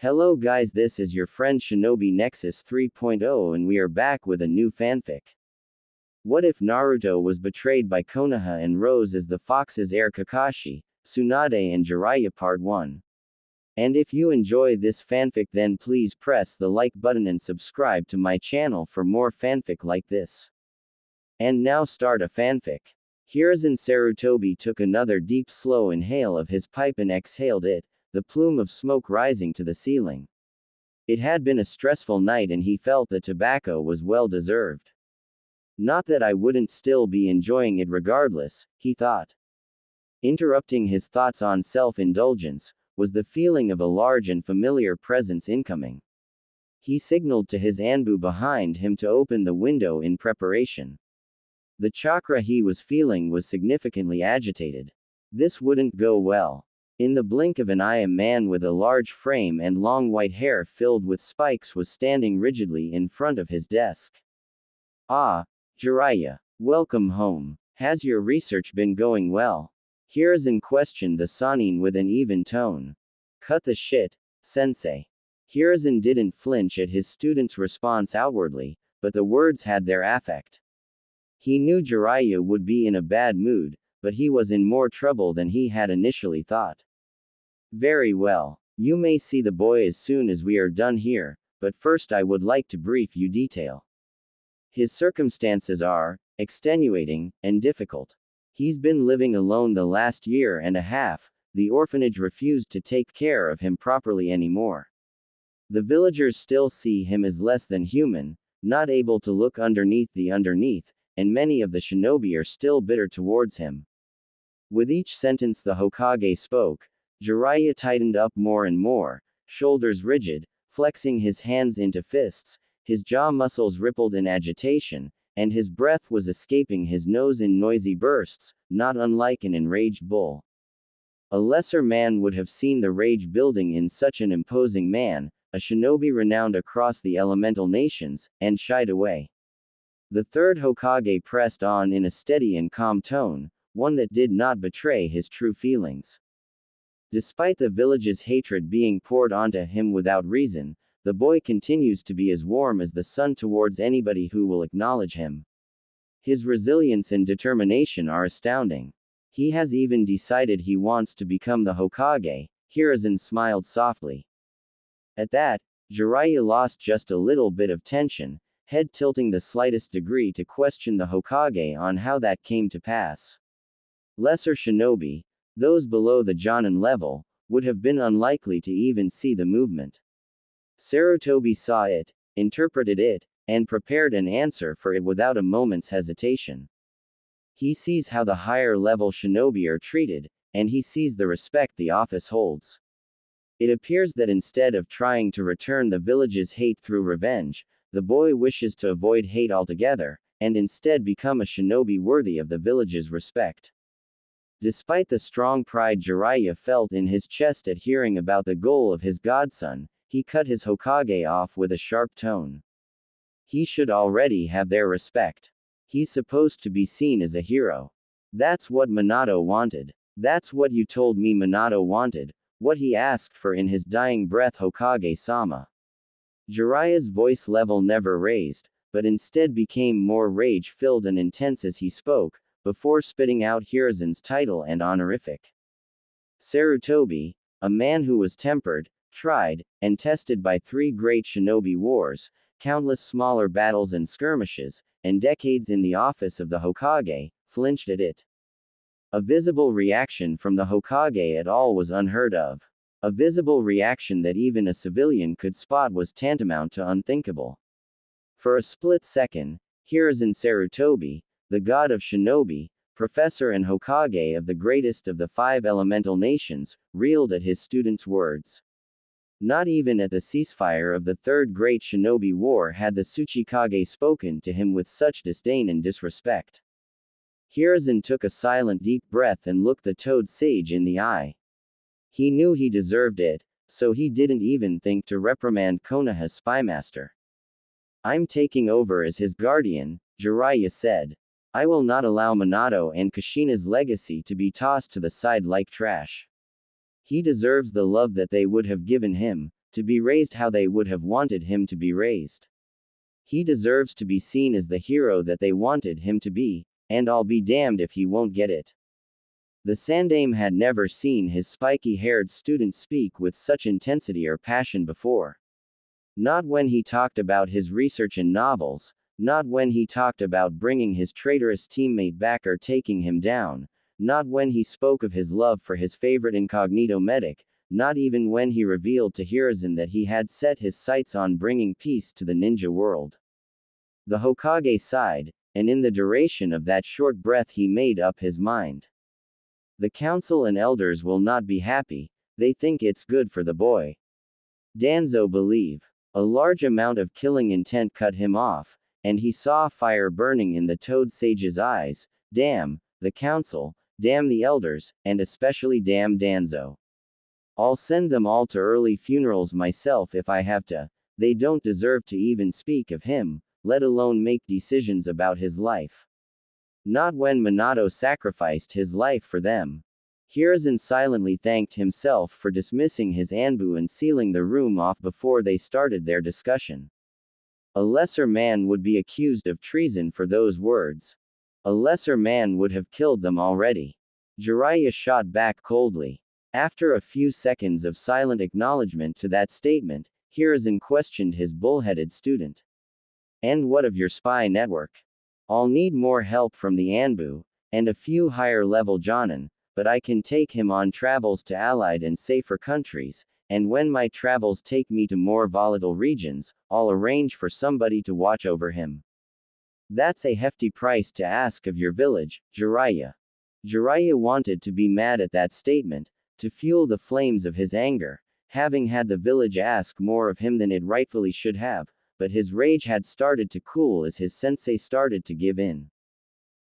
Hello guys, this is your friend Shinobi Nexus 3.0 and we are back with a new fanfic. What if Naruto was betrayed by Konoha and rose as the fox's heir? Kakashi, Tsunade and Jiraiya Part 1. And if you enjoy this fanfic, then please press the like button and subscribe to my channel for more fanfic like this. And now start a fanfic. Hiruzen Sarutobi took another deep slow inhale of his pipe and exhaled it, the plume of smoke rising to the ceiling. It had been a stressful night and he felt the tobacco was well deserved. Not that I wouldn't still be enjoying it regardless, he thought. Interrupting his thoughts on self-indulgence, was the feeling of a large and familiar presence incoming. He signaled to his Anbu behind him to open the window in preparation. The chakra he was feeling was significantly agitated. This wouldn't go well. In the blink of an eye, a man with a large frame and long white hair filled with spikes was standing rigidly in front of his desk. Ah, Jiraiya. Welcome home. Has your research been going well? Hiruzen questioned the Sannin with an even tone. Cut the shit, sensei. Hiruzen didn't flinch at his student's response outwardly, but the words had their affect. He knew Jiraiya would be in a bad mood, but he was in more trouble than he had initially thought. Very well. You may see the boy as soon as we are done here, but first I would like to brief you detail. His circumstances are extenuating and difficult. He's been living alone the last year and a half. The orphanage refused to take care of him properly anymore. The villagers still see him as less than human, not able to look underneath the underneath, and many of the shinobi are still bitter towards him. With each sentence the Hokage spoke, Jiraiya tightened up more and more, shoulders rigid, flexing his hands into fists, his jaw muscles rippled in agitation, and his breath was escaping his nose in noisy bursts, not unlike an enraged bull. A lesser man would have seen the rage building in such an imposing man, a shinobi renowned across the elemental nations, and shied away. The third Hokage pressed on in a steady and calm tone, one that did not betray his true feelings. Despite the village's hatred being poured onto him without reason, the boy continues to be as warm as the sun towards anybody who will acknowledge him. His resilience and determination are astounding. He has even decided he wants to become the Hokage. Hiruzen smiled softly. At that, Jiraiya lost just a little bit of tension, head tilting the slightest degree to question the Hokage on how that came to pass. Lesser shinobi, those below the Jonin level, would have been unlikely to even see the movement. Sarutobi saw it, interpreted it, and prepared an answer for it without a moment's hesitation. He sees how the higher level shinobi are treated, and he sees the respect the office holds. It appears that instead of trying to return the village's hate through revenge, the boy wishes to avoid hate altogether, and instead become a shinobi worthy of the village's respect. Despite the strong pride Jiraiya felt in his chest at hearing about the goal of his godson, he cut his Hokage off with a sharp tone. He should already have their respect. He's supposed to be seen as a hero. That's what Minato wanted. That's what you told me Minato wanted, what he asked for in his dying breath, Hokage-sama. Jiraiya's voice level never raised, but instead became more rage-filled and intense as he spoke, before spitting out Hiruzen's title and honorific. Sarutobi, a man who was tempered, tried, and tested by 3 great shinobi wars, countless smaller battles and skirmishes, and decades in the office of the Hokage, flinched at it. A visible reaction from the Hokage at all was unheard of. A visible reaction that even a civilian could spot was tantamount to unthinkable. For a split second, Hiruzen Sarutobi, the god of shinobi, professor and Hokage of the greatest of the 5 elemental nations, reeled at his student's words. Not even at the ceasefire of the Third Great Shinobi War had the Tsuchikage spoken to him with such disdain and disrespect. Hiruzen took a silent deep breath and looked the Toad Sage in the eye. He knew he deserved it, so he didn't even think to reprimand Konoha's spymaster. I'm taking over as his guardian, Jiraiya said. I will not allow Minato and Kushina's legacy to be tossed to the side like trash. He deserves the love that they would have given him, to be raised how they would have wanted him to be raised. He deserves to be seen as the hero that they wanted him to be, and I'll be damned if he won't get it. The Sandaime had never seen his spiky-haired student speak with such intensity or passion before. Not when he talked about his research in novels, not when he talked about bringing his traitorous teammate back or taking him down, not when he spoke of his love for his favorite incognito medic, not even when he revealed to Hiruzen that he had set his sights on bringing peace to the ninja world. The Hokage sighed, and in the duration of that short breath he made up his mind. The council and elders will not be happy, they think it's good for the boy. Danzo believe. A large amount of killing intent cut him off, and he saw fire burning in the Toad Sage's eyes. Damn the council, damn the elders, and especially damn Danzo. I'll send them all to early funerals myself if I have to. They don't deserve to even speak of him, let alone make decisions about his life. Not when Minato sacrificed his life for them. Hiruzen silently thanked himself for dismissing his Anbu and sealing the room off before they started their discussion. A lesser man would be accused of treason for those words. A lesser man would have killed them already. Jiraiya shot back coldly. After a few seconds of silent acknowledgement to that statement, Hiruzen questioned his bullheaded student. And what of your spy network? I'll need more help from the Anbu, and a few higher-level Jonin, but I can take him on travels to allied and safer countries, and when my travels take me to more volatile regions, I'll arrange for somebody to watch over him. That's a hefty price to ask of your village, Jiraiya. Jiraiya wanted to be mad at that statement, to fuel the flames of his anger, having had the village ask more of him than it rightfully should have, but his rage had started to cool as his sensei started to give in.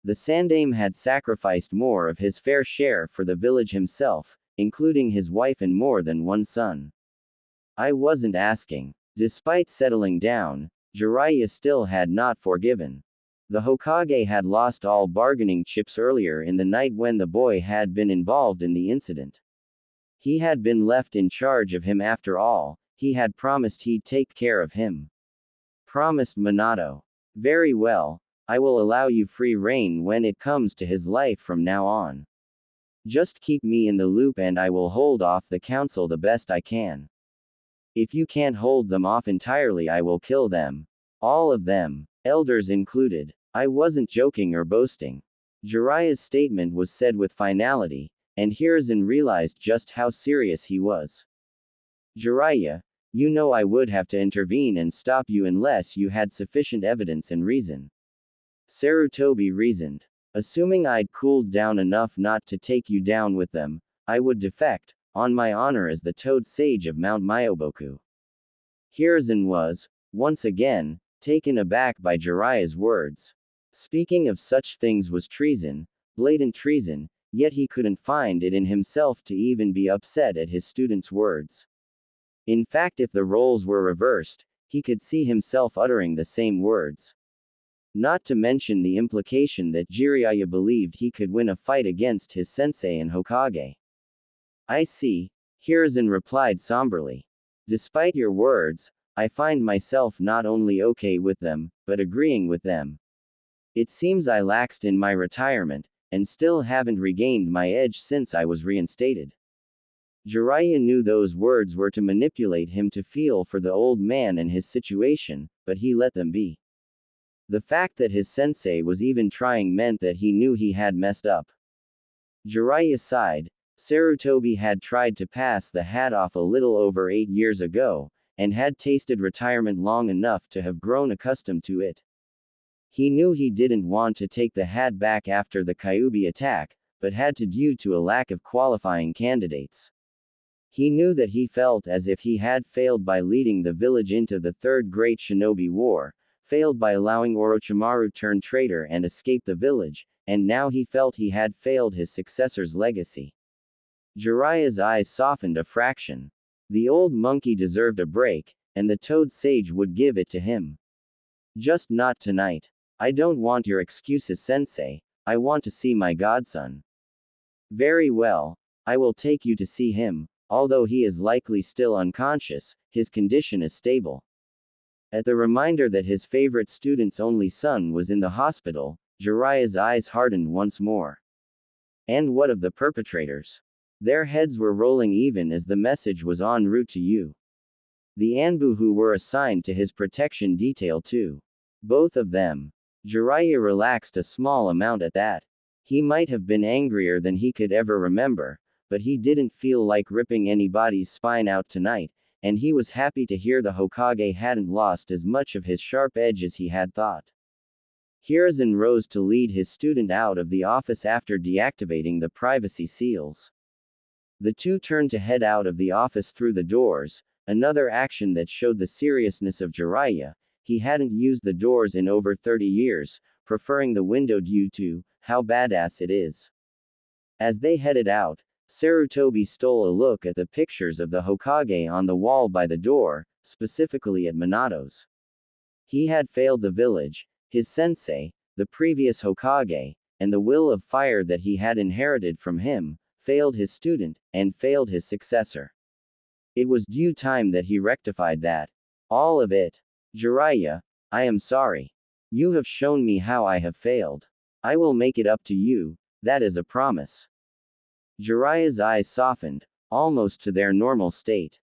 The Sandaime had sacrificed more of his fair share for the village himself, including his wife and more than one son. I wasn't asking. Despite settling down, Jiraiya still had not forgiven. The Hokage had lost all bargaining chips earlier in the night when the boy had been involved in the incident. He had been left in charge of him after all, he had promised he'd take care of him. Promised Minato. Very well, I will allow you free rein when it comes to his life from now on. Just keep me in the loop and I will hold off the council the best I can. If you can't hold them off entirely, I will kill them. All of them, elders included. I wasn't joking or boasting. Jiraiya's statement was said with finality, and Hiruzen realized just how serious he was. Jiraiya, you know I would have to intervene and stop you unless you had sufficient evidence and reason. Sarutobi reasoned. Assuming I'd cooled down enough not to take you down with them, I would defect, on my honor as the Toad Sage of Mount Myoboku. Hiruzen was, once again, taken aback by Jiraiya's words. Speaking of such things was treason, blatant treason, yet he couldn't find it in himself to even be upset at his student's words. In fact, if the roles were reversed, he could see himself uttering the same words. Not to mention the implication that Jiraiya believed he could win a fight against his sensei and Hokage. I see, Hiruzen replied somberly. Despite your words, I find myself not only okay with them, but agreeing with them. It seems I laxed in my retirement, and still haven't regained my edge since I was reinstated. Jiraiya knew those words were to manipulate him to feel for the old man and his situation, but he let them be. The fact that his sensei was even trying meant that he knew he had messed up. Jiraiya sighed. Sarutobi had tried to pass the hat off a little over 8 years ago, and had tasted retirement long enough to have grown accustomed to it. He knew he didn't want to take the hat back after the Kyuubi attack, but had to due to a lack of qualifying candidates. He knew that he felt as if he had failed by leading the village into the Third Great Shinobi War, failed by allowing Orochimaru turn traitor and escape the village, and now he felt he had failed his successor's legacy. Jiraiya's eyes softened a fraction. The old monkey deserved a break, and the Toad Sage would give it to him. Just not tonight. I don't want your excuses, sensei. I want to see my godson. Very well. I will take you to see him. Although he is likely still unconscious, his condition is stable. At the reminder that his favorite student's only son was in the hospital, Jiraiya's eyes hardened once more. And what of the perpetrators? Their heads were rolling even as the message was en route to you. The Anbu who were assigned to his protection detail too. Both of them. Jiraiya relaxed a small amount at that. He might have been angrier than he could ever remember, but he didn't feel like ripping anybody's spine out tonight, and he was happy to hear the Hokage hadn't lost as much of his sharp edge as he had thought. Hiruzen rose to lead his student out of the office after deactivating the privacy seals. The two turned to head out of the office through the doors, another action that showed the seriousness of Jiraiya. He hadn't used the doors in over 30 years, preferring the window due to how badass it is. As they headed out, Sarutobi stole a look at the pictures of the Hokage on the wall by the door, specifically at Minato's. He had failed the village, his sensei, the previous Hokage, and the will of fire that he had inherited from him, failed his student, and failed his successor. It was due time that he rectified that. All of it. Jiraiya, I am sorry. You have shown me how I have failed. I will make it up to you, that is a promise. Jiraiya's eyes softened, almost to their normal state.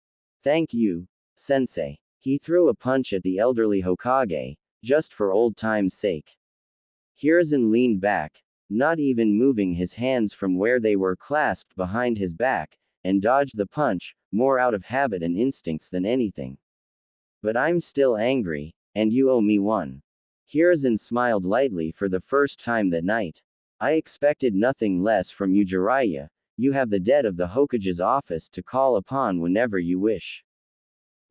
Thank you, sensei. He threw a punch at the elderly Hokage, just for old time's sake. Hiruzen leaned back, not even moving his hands from where they were clasped behind his back, and dodged the punch, more out of habit and instincts than anything. But I'm still angry, and you owe me one. Hiruzen smiled lightly for the first time that night. I expected nothing less from you, Jiraiya. You have the dead of the Hokage's office to call upon whenever you wish.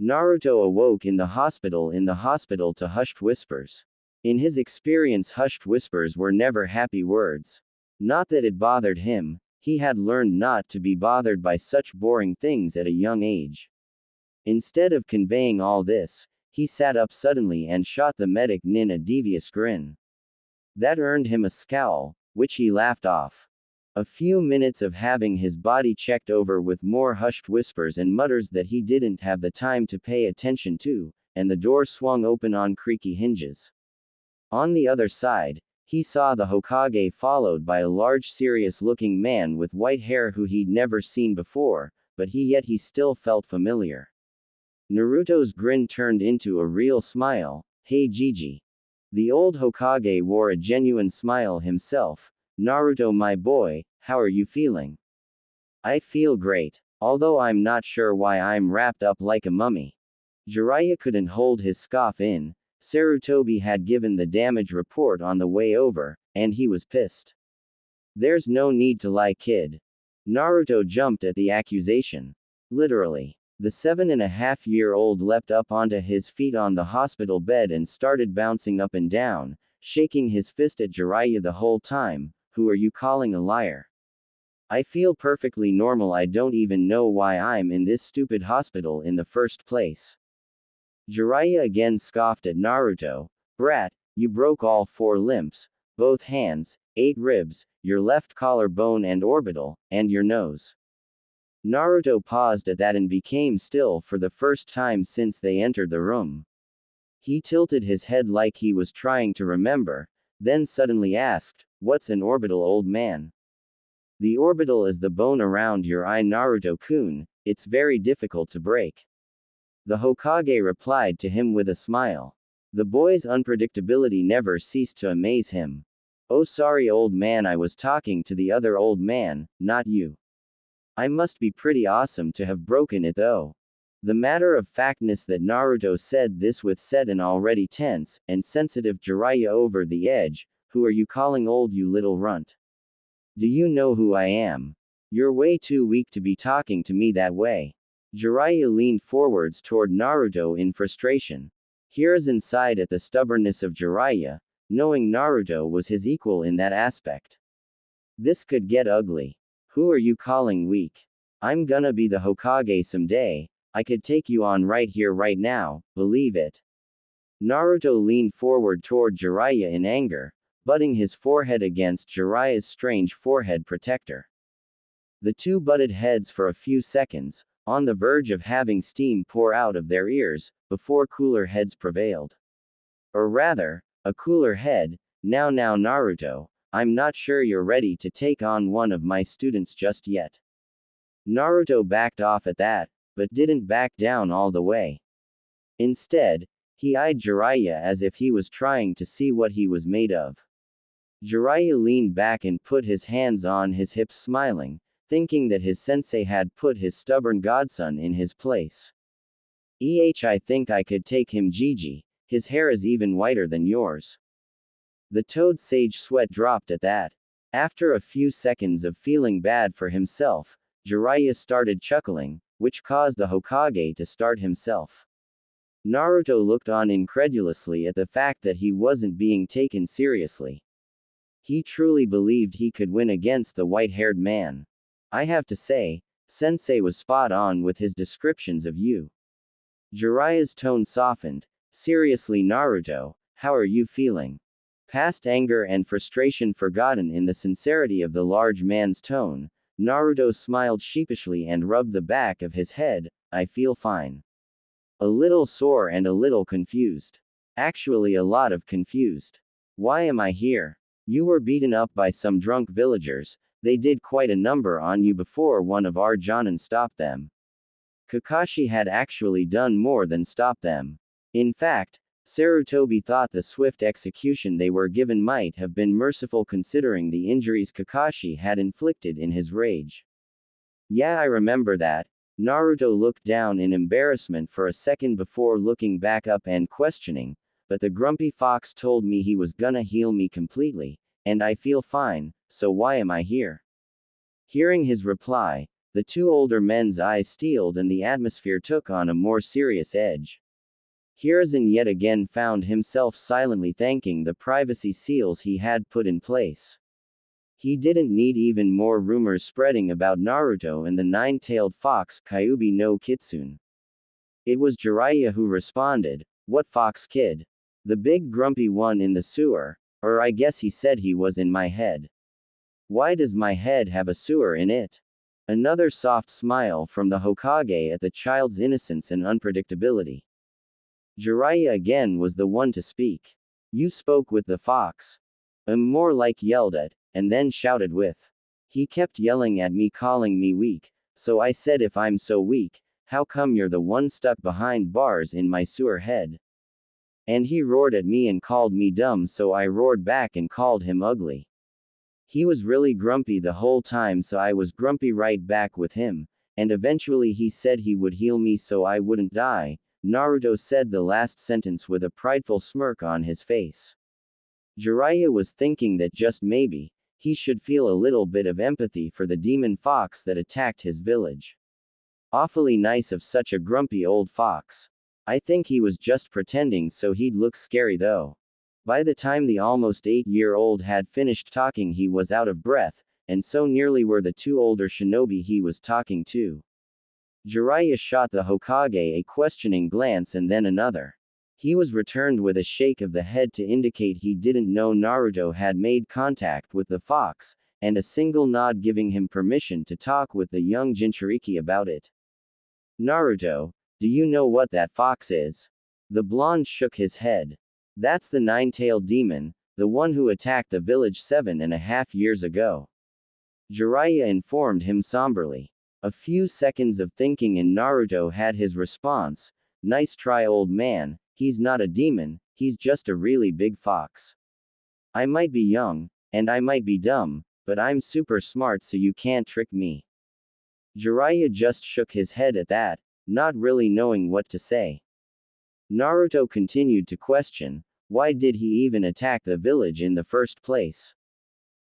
Naruto awoke in the hospital to hushed whispers. In his experience, hushed whispers were never happy words. Not that it bothered him, he had learned not to be bothered by such boring things at a young age. Instead of conveying all this, he sat up suddenly and shot the medic Nin a devious grin. That earned him a scowl, which he laughed off. A few minutes of having his body checked over with more hushed whispers and mutters that he didn't have the time to pay attention to, and the door swung open on creaky hinges. On the other side, he saw the Hokage followed by a large serious-looking man with white hair who he'd never seen before, but yet he still felt familiar. Naruto's grin turned into a real smile. Hey Gigi. The old Hokage wore a genuine smile himself. Naruto, my boy, how are you feeling? I feel great. Although I'm not sure why I'm wrapped up like a mummy. Jiraiya couldn't hold his scoff in. Sarutobi had given the damage report on the way over, and he was pissed. There's no need to lie, kid. Naruto jumped at the accusation. Literally. The 7.5-year-old leapt up onto his feet on the hospital bed and started bouncing up and down, shaking his fist at Jiraiya the whole time. Who are you calling a liar? I feel perfectly normal. I don't even know why I'm in this stupid hospital in the first place. Jiraiya again scoffed at Naruto. Brat, you broke all 4 limbs, both hands, 8 ribs, your left collarbone and orbital, and your nose. Naruto paused at that and became still for the first time since they entered the room. He tilted his head like he was trying to remember, then suddenly asked, what's an orbital, old man? The orbital is the bone around your eye, Naruto-kun. It's very difficult to break. The Hokage replied to him with a smile. The boy's unpredictability never ceased to amaze him. Oh, sorry, old man, I was talking to the other old man, not you. I must be pretty awesome to have broken it though. The matter of factness that Naruto said this with set an already tense and sensitive Jiraiya over the edge. Who are you calling old, you little runt? Do you know who I am? You're way too weak to be talking to me that way. Jiraiya leaned forwards toward Naruto in frustration. Hiruzen sighed at the stubbornness of Jiraiya, knowing Naruto was his equal in that aspect. This could get ugly. Who are you calling weak? I'm gonna be the Hokage someday. I could take you on right here right now, believe it. Naruto leaned forward toward Jiraiya in anger, butting his forehead against Jiraiya's strange forehead protector. The two butted heads for a few seconds, on the verge of having steam pour out of their ears, before cooler heads prevailed. Or rather, a cooler head, now Naruto, I'm not sure you're ready to take on one of my students just yet. Naruto backed off at that, but didn't back down all the way. Instead, he eyed Jiraiya as if he was trying to see what he was made of. Jiraiya leaned back and put his hands on his hips, smiling, thinking that his sensei had put his stubborn godson in his place. I think I could take him, Gigi. His hair is even whiter than yours. The toad sage sweat dropped at that. After a few seconds of feeling bad for himself, Jiraiya started chuckling, which caused the Hokage to start himself. Naruto looked on incredulously at the fact that he wasn't being taken seriously. He truly believed he could win against the white-haired man. I have to say, Sensei was spot on with his descriptions of you. Jiraiya's tone softened. Seriously, Naruto, how are you feeling? Past anger and frustration forgotten in the sincerity of the large man's tone, Naruto smiled sheepishly and rubbed the back of his head. I feel fine. A little sore and a little confused. Actually, a lot of confused. Why am I here? You were beaten up by some drunk villagers. They did quite a number on you before one of our Jonin stopped them. Kakashi had actually done more than stop them. In fact, Sarutobi thought the swift execution they were given might have been merciful considering the injuries Kakashi had inflicted in his rage. Yeah, I remember that. Naruto looked down in embarrassment for a second before looking back up and questioning, but the grumpy fox told me he was gonna heal me completely, and I feel fine, so why am I here? Hearing his reply, the two older men's eyes steeled and the atmosphere took on a more serious edge. Hiruzen yet again found himself silently thanking the privacy seals he had put in place. He didn't need even more rumors spreading about Naruto and the nine-tailed fox Kyuubi no Kitsune. It was Jiraiya who responded, "What fox, kid? The big grumpy one in the sewer, or I guess he said he was in my head. Why does my head have a sewer in it?" Another soft smile from the Hokage at the child's innocence and unpredictability. Jiraiya again was the one to speak. "You spoke with the fox." More like yelled at, and then shouted with. "He kept yelling at me, calling me weak, so I said, if I'm so weak, how come you're the one stuck behind bars in my sewer head? And he roared at me and called me dumb, so I roared back and called him ugly. He was really grumpy the whole time, so I was grumpy right back with him, and eventually he said he would heal me so I wouldn't die." Naruto said the last sentence with a prideful smirk on his face. Jiraiya was thinking that just maybe, he should feel a little bit of empathy for the demon fox that attacked his village. Awfully nice of such a grumpy old fox. I think he was just pretending so he'd look scary though. By the time the almost 8-year-old had finished talking, he was out of breath, and so nearly were the two older shinobi he was talking to. Jiraiya shot the Hokage a questioning glance and then another. He was returned with a shake of the head to indicate he didn't know Naruto had made contact with the fox, and a single nod giving him permission to talk with the young Jinchuriki about it. "Naruto, do you know what that fox is?" The blonde shook his head. "That's the nine-tailed demon, the one who attacked the village 7.5 years ago." Jiraiya informed him somberly. A few seconds of thinking and Naruto had his response. "Nice try, old man. He's not a demon, he's just a really big fox. I might be young, and I might be dumb, but I'm super smart, so you can't trick me." Jiraiya just shook his head at that, not really knowing what to say. Naruto continued to question, why did he even attack the village in the first place?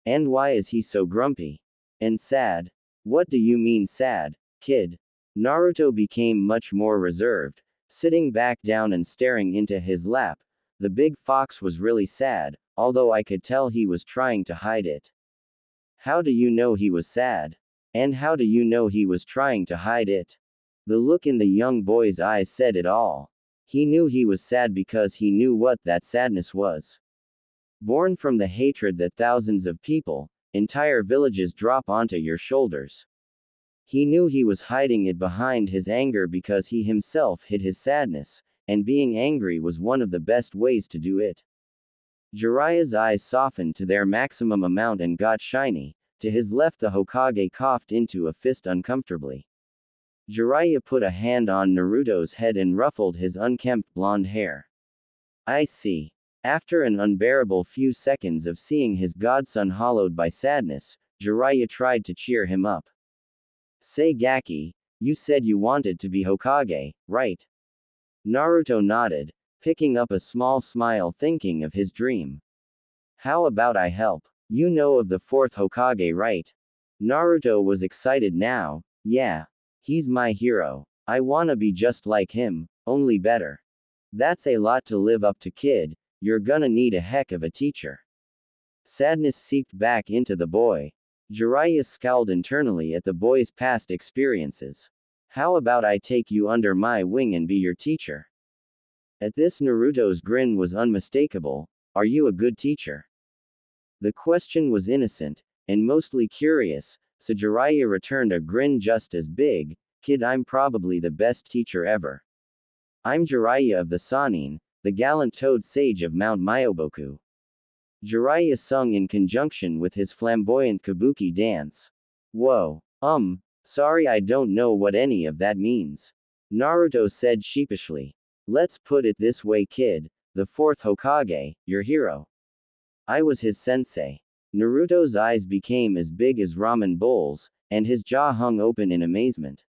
And why is he so grumpy? And sad? What do you mean sad, kid? Naruto became much more reserved, sitting back down and staring into his lap. The big fox was really sad, although I could tell he was trying to hide it. How do you know he was sad? And how do you know he was trying to hide it? The look in the young boy's eyes said it all. He knew he was sad because he knew what that sadness was. Born from the hatred that thousands of people, entire villages drop onto your shoulders. He knew he was hiding it behind his anger because he himself hid his sadness, and being angry was one of the best ways to do it. Jiraiya's eyes softened to their maximum amount and got shiny. To his left the Hokage coughed into a fist uncomfortably. Jiraiya put a hand on Naruto's head and ruffled his unkempt blonde hair. I see. After an unbearable few seconds of seeing his godson hollowed by sadness, Jiraiya tried to cheer him up. Say Gaki, you said you wanted to be Hokage, right? Naruto nodded, picking up a small smile thinking of his dream. How about I help? You know of the fourth Hokage, right? Naruto was excited now. Yeah. He's my hero. I wanna be just like him, only better. That's a lot to live up to, kid. You're gonna need a heck of a teacher. Sadness seeped back into the boy. Jiraiya scowled internally at the boy's past experiences. How about I take you under my wing and be your teacher? At this Naruto's grin was unmistakable. Are you a good teacher? The question was innocent, and mostly curious, so Jiraiya returned a grin just as big. Kid, I'm probably the best teacher ever. I'm Jiraiya of the Sannin, the gallant toad sage of Mount Myoboku. Jiraiya sung in conjunction with his flamboyant kabuki dance. Whoa. Sorry, I don't know what any of that means. Naruto said sheepishly. Let's put it this way, kid, the fourth Hokage, your hero. I was his sensei. Naruto's eyes became as big as ramen bowls, and his jaw hung open in amazement.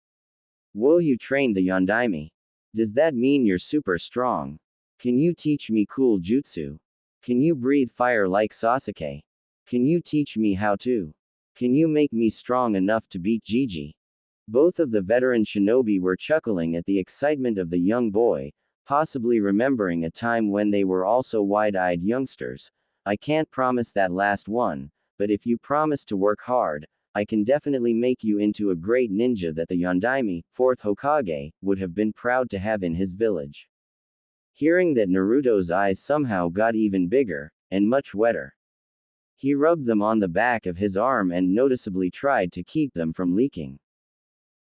Whoa, you trained the Yondaime. Does that mean you're super strong? Can you teach me cool jutsu? Can you breathe fire like Sasuke? Can you teach me how to? Can you make me strong enough to beat Gigi? Both of the veteran shinobi were chuckling at the excitement of the young boy, possibly remembering a time when they were also wide-eyed youngsters. I can't promise that last one, but if you promise to work hard, I can definitely make you into a great ninja that the Yondaime, fourth Hokage, would have been proud to have in his village. Hearing that, Naruto's eyes somehow got even bigger, and much wetter. He rubbed them on the back of his arm and noticeably tried to keep them from leaking.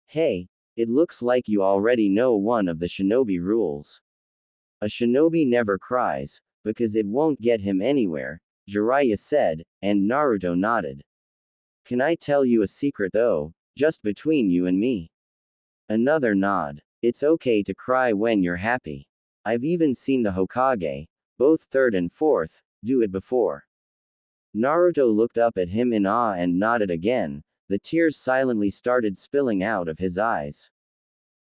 Hey, it looks like you already know one of the shinobi rules. A shinobi never cries, because it won't get him anywhere, Jiraiya said, and Naruto nodded. Can I tell you a secret though, just between you and me? Another nod. It's okay to cry when you're happy. I've even seen the Hokage, both third and fourth, do it before. Naruto looked up at him in awe and nodded again. The tears silently started spilling out of his eyes.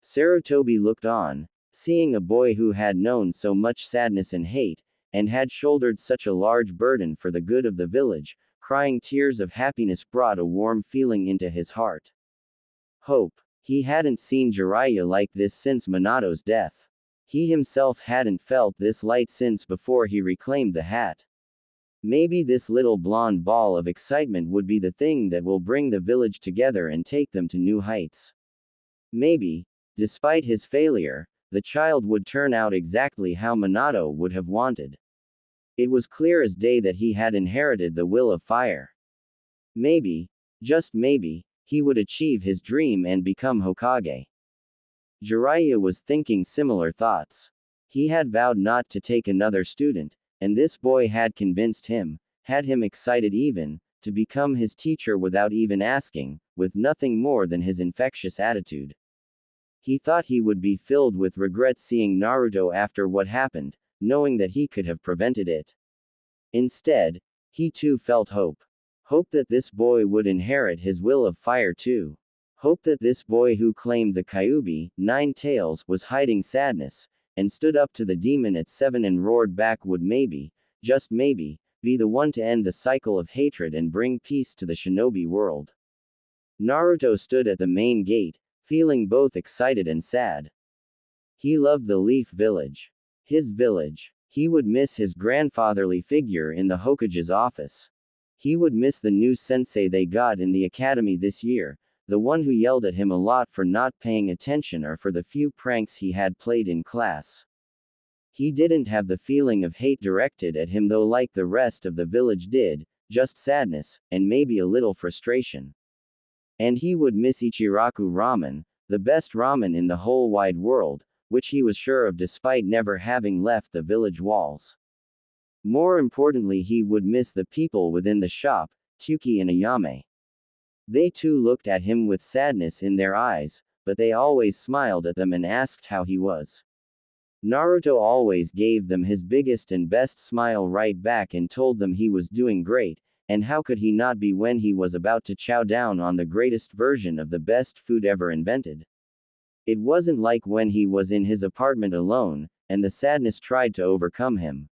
Sarutobi looked on, seeing a boy who had known so much sadness and hate, and had shouldered such a large burden for the good of the village. Crying tears of happiness brought a warm feeling into his heart. Hope. He hadn't seen Jiraiya like this since Minato's death. He himself hadn't felt this light since before he reclaimed the hat. Maybe this little blonde ball of excitement would be the thing that will bring the village together and take them to new heights. Maybe, despite his failure, the child would turn out exactly how Minato would have wanted. It was clear as day that he had inherited the will of fire. Maybe, just maybe, he would achieve his dream and become Hokage. Jiraiya was thinking similar thoughts. He had vowed not to take another student, and this boy had convinced him, had him excited even, to become his teacher without even asking, with nothing more than his infectious attitude. He thought he would be filled with regret seeing Naruto after what happened, knowing that he could have prevented it. Instead, he too felt hope. Hope that this boy would inherit his will of fire too. Hope that this boy who claimed the Kyuubi, 9 tails, was hiding sadness, and stood up to the demon at 7 and roared back would maybe, just maybe, be the one to end the cycle of hatred and bring peace to the shinobi world. Naruto stood at the main gate, feeling both excited and sad. He loved the Leaf Village. His village. He would miss his grandfatherly figure in the Hokage's office. He would miss the new sensei they got in the academy this year, the one who yelled at him a lot for not paying attention or for the few pranks he had played in class. He didn't have the feeling of hate directed at him though, like the rest of the village did, just sadness, and maybe a little frustration. And he would miss Ichiraku ramen, the best ramen in the whole wide world, which he was sure of despite never having left the village walls. More importantly, he would miss the people within the shop, Tuki and Ayame. They too looked at him with sadness in their eyes, but they always smiled at them and asked how he was. Naruto always gave them his biggest and best smile right back and told them he was doing great, and how could he not be when he was about to chow down on the greatest version of the best food ever invented. It wasn't like when he was in his apartment alone, and the sadness tried to overcome him.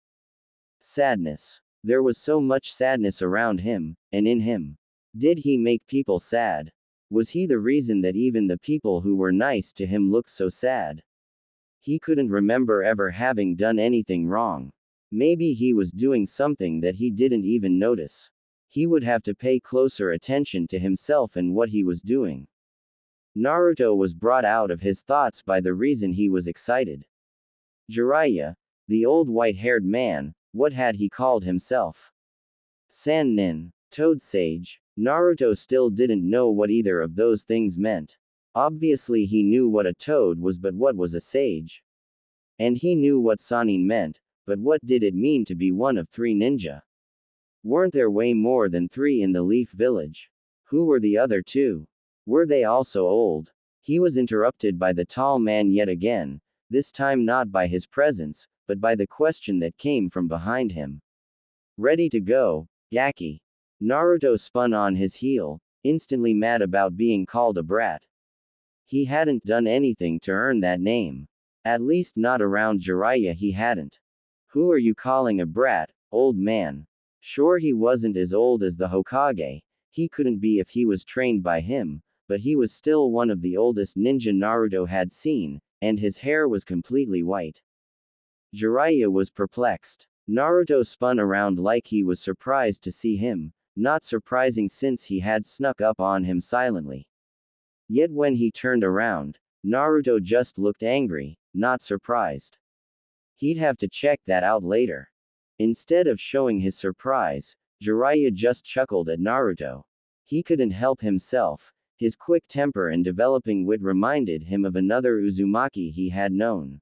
Sadness. There was so much sadness around him, and in him. Did he make people sad? Was he the reason that even the people who were nice to him looked so sad? He couldn't remember ever having done anything wrong. Maybe he was doing something that he didn't even notice. He would have to pay closer attention to himself and what he was doing. Naruto was brought out of his thoughts by the reason he was excited. Jiraiya, the old white-haired man, what had he called himself? Sannin, Toad Sage. Naruto still didn't know what either of those things meant. Obviously he knew what a toad was, but what was a sage? And he knew what Sannin meant, but what did it mean to be one of 3 ninja? Weren't there way more than 3 in the Leaf Village? Who were the other 2? Were they also old? He was interrupted by the tall man yet again, this time not by his presence, but by the question that came from behind him. Ready to go, Yaki. Naruto spun on his heel, instantly mad about being called a brat. He hadn't done anything to earn that name. At least not around Jiraiya he hadn't. Who are you calling a brat, old man? Sure, he wasn't as old as the Hokage, he couldn't be if he was trained by him, but he was still one of the oldest ninja Naruto had seen, and his hair was completely white. Jiraiya was perplexed. Naruto spun around like he was surprised to see him, not surprising since he had snuck up on him silently. Yet when he turned around, Naruto just looked angry, not surprised. He'd have to check that out later. Instead of showing his surprise, Jiraiya just chuckled at Naruto. He couldn't help himself. His quick temper and developing wit reminded him of another Uzumaki he had known.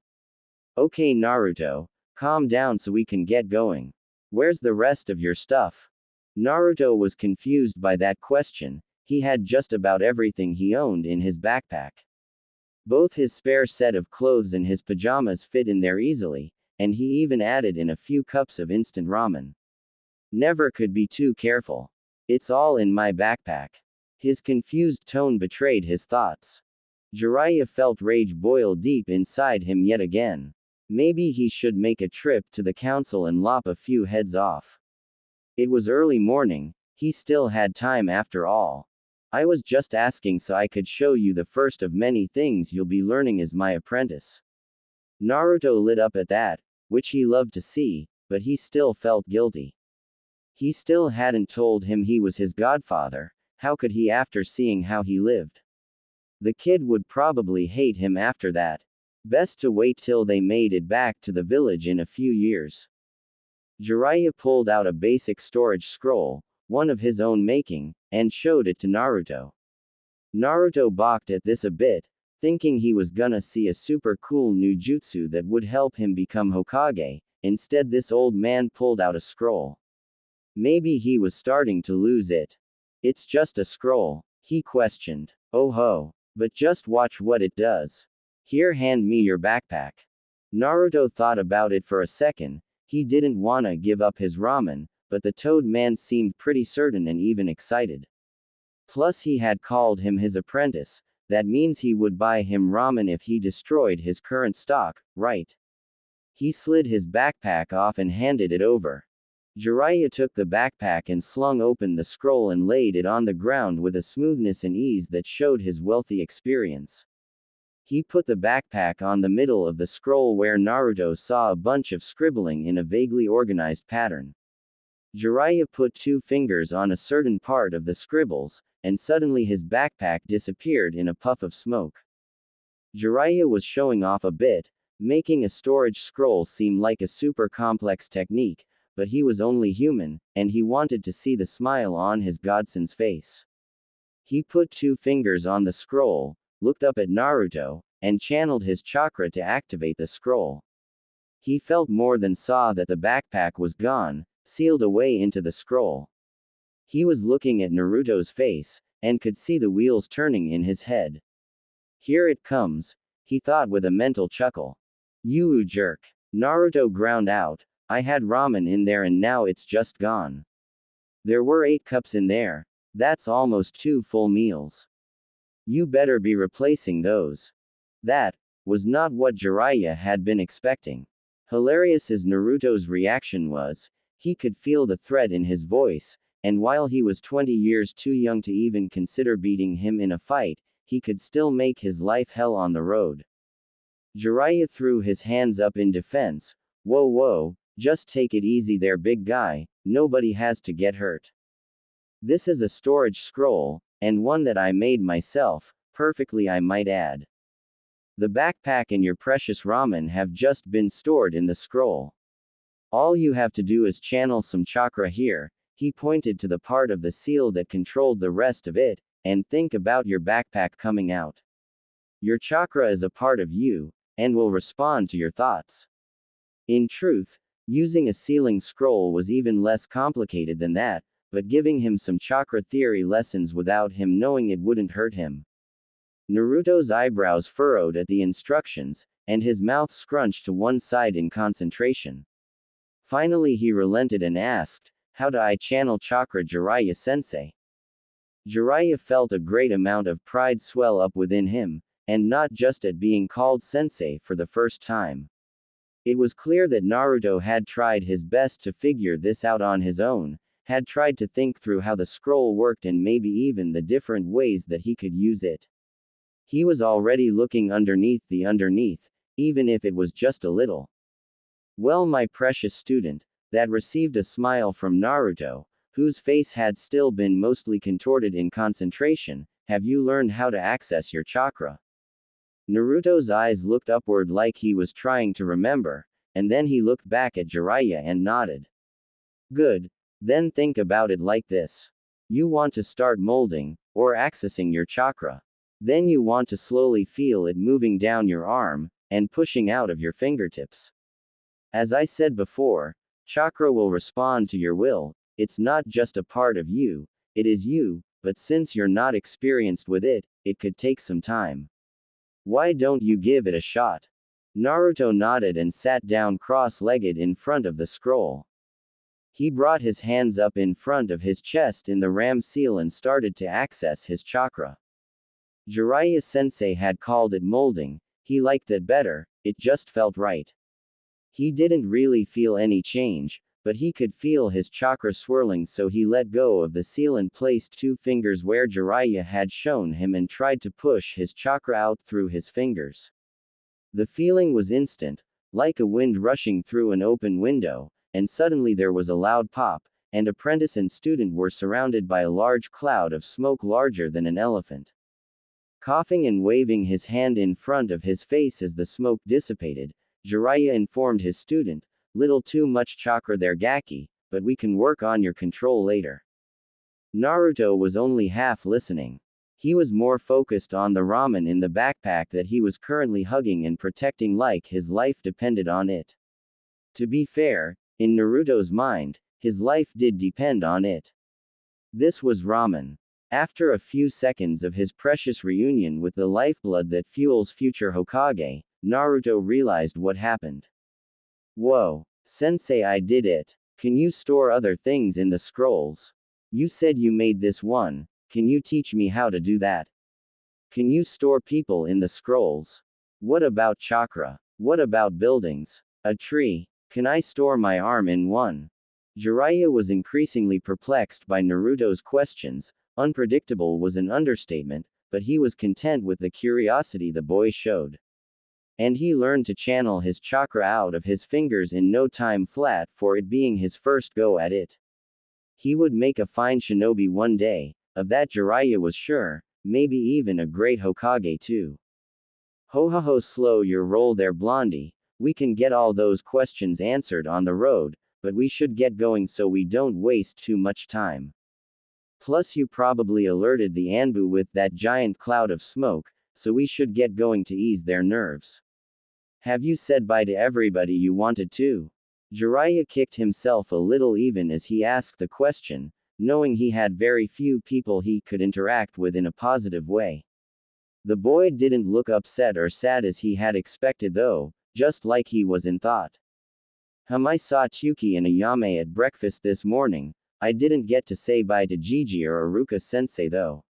Okay Naruto, calm down so we can get going. Where's the rest of your stuff? Naruto was confused by that question. He had just about everything he owned in his backpack. Both his spare set of clothes and his pajamas fit in there easily, and he even added in a few cups of instant ramen. Never could be too careful. It's all in my backpack. His confused tone betrayed his thoughts. Jiraiya felt rage boil deep inside him yet again. Maybe he should make a trip to the council and lop a few heads off. It was early morning, he still had time after all. I was just asking so I could show you the first of many things you'll be learning as my apprentice. Naruto lit up at that, which he loved to see, but he still felt guilty. He still hadn't told him he was his godfather. How could he after seeing how he lived? The kid would probably hate him after that. Best to wait till they made it back to the village in a few years. Jiraiya pulled out a basic storage scroll, one of his own making, and showed it to Naruto. Naruto balked at this a bit, thinking he was gonna see a super cool new jutsu that would help him become Hokage. Instead this old man pulled out a scroll. Maybe he was starting to lose it. It's just a scroll, he questioned. Oh ho. But just watch what it does. Here, hand me your backpack. Naruto thought about it for a second. He didn't wanna give up his ramen, but the Toad Man seemed pretty certain and even excited. Plus he had called him his apprentice, that means he would buy him ramen if he destroyed his current stock, right? He slid his backpack off and handed it over. Jiraiya took the backpack and slung open the scroll and laid it on the ground with a smoothness and ease that showed his wealthy experience. He put the backpack on the middle of the scroll where Naruto saw a bunch of scribbling in a vaguely organized pattern. Jiraiya put 2 fingers on a certain part of the scribbles, and suddenly his backpack disappeared in a puff of smoke. Jiraiya was showing off a bit, making a storage scroll seem like a super complex technique, but he was only human, and he wanted to see the smile on his godson's face. He put 2 fingers on the scroll, looked up at Naruto, and channeled his chakra to activate the scroll. He felt more than saw that the backpack was gone, sealed away into the scroll. He was looking at Naruto's face, and could see the wheels turning in his head. Here it comes, he thought with a mental chuckle. You jerk. Naruto ground out, I had ramen in there and now it's just gone. There were 8 cups in there. That's almost 2 full meals. You better be replacing those. That was not what Jiraiya had been expecting. Hilarious as Naruto's reaction was, he could feel the threat in his voice, and while he was 20 years too young to even consider beating him in a fight, he could still make his life hell on the road. Jiraiya threw his hands up in defense. Whoa, just take it easy there, big guy, nobody has to get hurt. This is a storage scroll, and one that I made myself, perfectly I might add. The backpack and your precious ramen have just been stored in the scroll. All you have to do is channel some chakra here, he pointed to the part of the seal that controlled the rest of it, and think about your backpack coming out. Your chakra is a part of you, and will respond to your thoughts. In truth, using a sealing scroll was even less complicated than that, but giving him some chakra theory lessons without him knowing it wouldn't hurt him. Naruto's eyebrows furrowed at the instructions, and his mouth scrunched to one side in concentration. Finally he relented and asked, how do I channel chakra, Jiraiya-sensei? Jiraiya felt a great amount of pride swell up within him, and not just at being called sensei for the first time. It was clear that Naruto had tried his best to figure this out on his own, had tried to think through how the scroll worked and maybe even the different ways that he could use it. He was already looking underneath the underneath, even if it was just a little. Well, my precious student, that received a smile from Naruto, whose face had still been mostly contorted in concentration, have you learned how to access your chakra? Naruto's eyes looked upward like he was trying to remember, and then he looked back at Jiraiya and nodded. Good. Then think about it like this. You want to start molding, or accessing your chakra. Then you want to slowly feel it moving down your arm, and pushing out of your fingertips. As I said before, chakra will respond to your will, it's not just a part of you, it is you, but since you're not experienced with it, it could take some time. Why don't you give it a shot? Naruto nodded and sat down cross-legged in front of the scroll. He brought his hands up in front of his chest in the ram seal and started to access his chakra. Jiraiya-sensei had called it molding, he liked that better, it just felt right. He didn't really feel any change, but he could feel his chakra swirling, so he let go of the seal and placed 2 fingers where Jiraiya had shown him and tried to push his chakra out through his fingers. The feeling was instant, like a wind rushing through an open window, and suddenly there was a loud pop, and apprentice and student were surrounded by a large cloud of smoke larger than an elephant. Coughing and waving his hand in front of his face as the smoke dissipated, Jiraiya informed his student, little too much chakra there, Gaki, but we can work on your control later. Naruto was only half listening. He was more focused on the ramen in the backpack that he was currently hugging and protecting like his life depended on it. To be fair, in Naruto's mind, his life did depend on it. This was ramen. After a few seconds of his precious reunion with the lifeblood that fuels future Hokage, Naruto realized what happened. Whoa, sensei, I did it. Can you store other things in the scrolls? You said you made this one, can you teach me how to do that? Can you store people in the scrolls? What about chakra? What about buildings? A tree? Can I store my arm in one? Jiraiya was increasingly perplexed by Naruto's questions. Unpredictable was an understatement, but he was content with the curiosity the boy showed. And he learned to channel his chakra out of his fingers in no time flat, for it being his first go at it. He would make a fine shinobi one day, of that Jiraiya was sure, maybe even a great Hokage too. Ho ho ho, slow your roll there, Blondie, we can get all those questions answered on the road, but we should get going so we don't waste too much time. Plus you probably alerted the Anbu with that giant cloud of smoke, so we should get going to ease their nerves. Have you said bye to everybody you wanted to? Jiraiya kicked himself a little even as he asked the question, knowing he had very few people he could interact with in a positive way. The boy didn't look upset or sad as he had expected though, just like he was in thought. I saw Tuki and Ayame at breakfast this morning. I didn't get to say bye to Gigi or Aruka sensei though.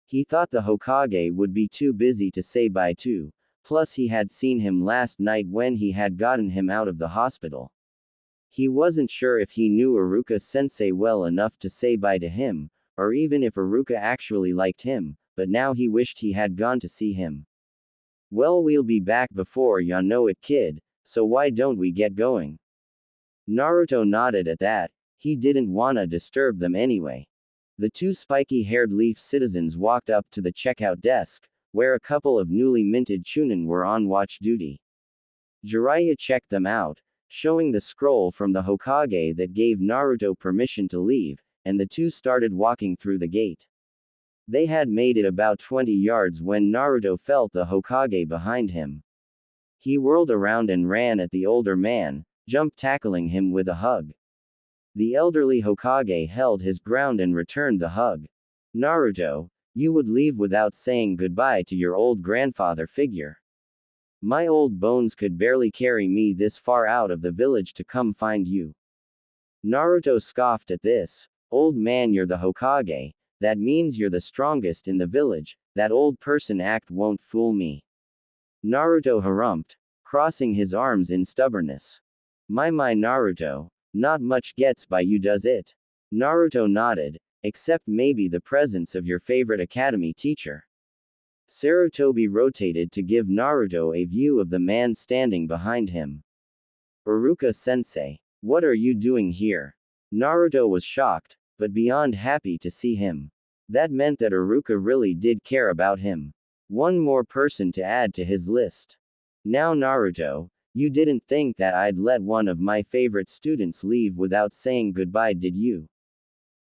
He thought the Hokage would be too busy to say bye to, plus he had seen him last night when he had gotten him out of the hospital. He wasn't sure if he knew Aruka sensei well enough to say bye to him, or even if Aruka actually liked him, but now he wished he had gone to see him. Well, we'll be back before ya know it, kid, so why don't we get going? Naruto nodded at that. He didn't wanna disturb them anyway. The two spiky-haired leaf citizens walked up to the checkout desk, where a couple of newly minted chunin were on watch duty. Jiraiya checked them out, showing the scroll from the Hokage that gave Naruto permission to leave, and the two started walking through the gate. They had made it about 20 yards when Naruto felt the Hokage behind him. He whirled around and ran at the older man, tackling him with a hug. The elderly Hokage held his ground and returned the hug. Naruto, you would leave without saying goodbye to your old grandfather figure. My old bones could barely carry me this far out of the village to come find you. Naruto scoffed at this. Old man, you're the Hokage, that means you're the strongest in the village, that old person act won't fool me. Naruto harumphed, crossing his arms in stubbornness. My Naruto, not much gets by you does it? Naruto nodded, except maybe the presence of your favorite academy teacher. Sarutobi rotated to give Naruto a view of the man standing behind him. Aruka sensei, what are you doing here? Naruto was shocked, but beyond happy to see him. That meant that Aruka really did care about him. One more person to add to his list. Now Naruto, you didn't think that I'd let one of my favorite students leave without saying goodbye, did you?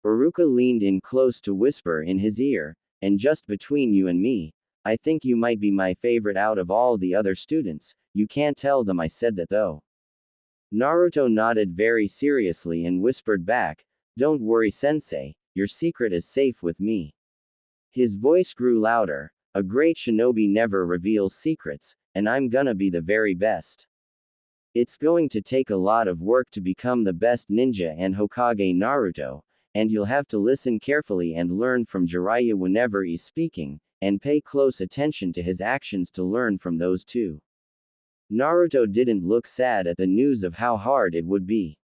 Aruka leaned in close to whisper in his ear, and just between you and me, I think you might be my favorite out of all the other students. You can't tell them I said that though. Naruto nodded very seriously and whispered back, don't worry sensei, your secret is safe with me. His voice grew louder, a great shinobi never reveals secrets, and I'm gonna be the very best. It's going to take a lot of work to become the best ninja and Hokage Naruto, and you'll have to listen carefully and learn from Jiraiya whenever he's speaking, and pay close attention to his actions to learn from those too. Naruto didn't look sad at the news of how hard it would be.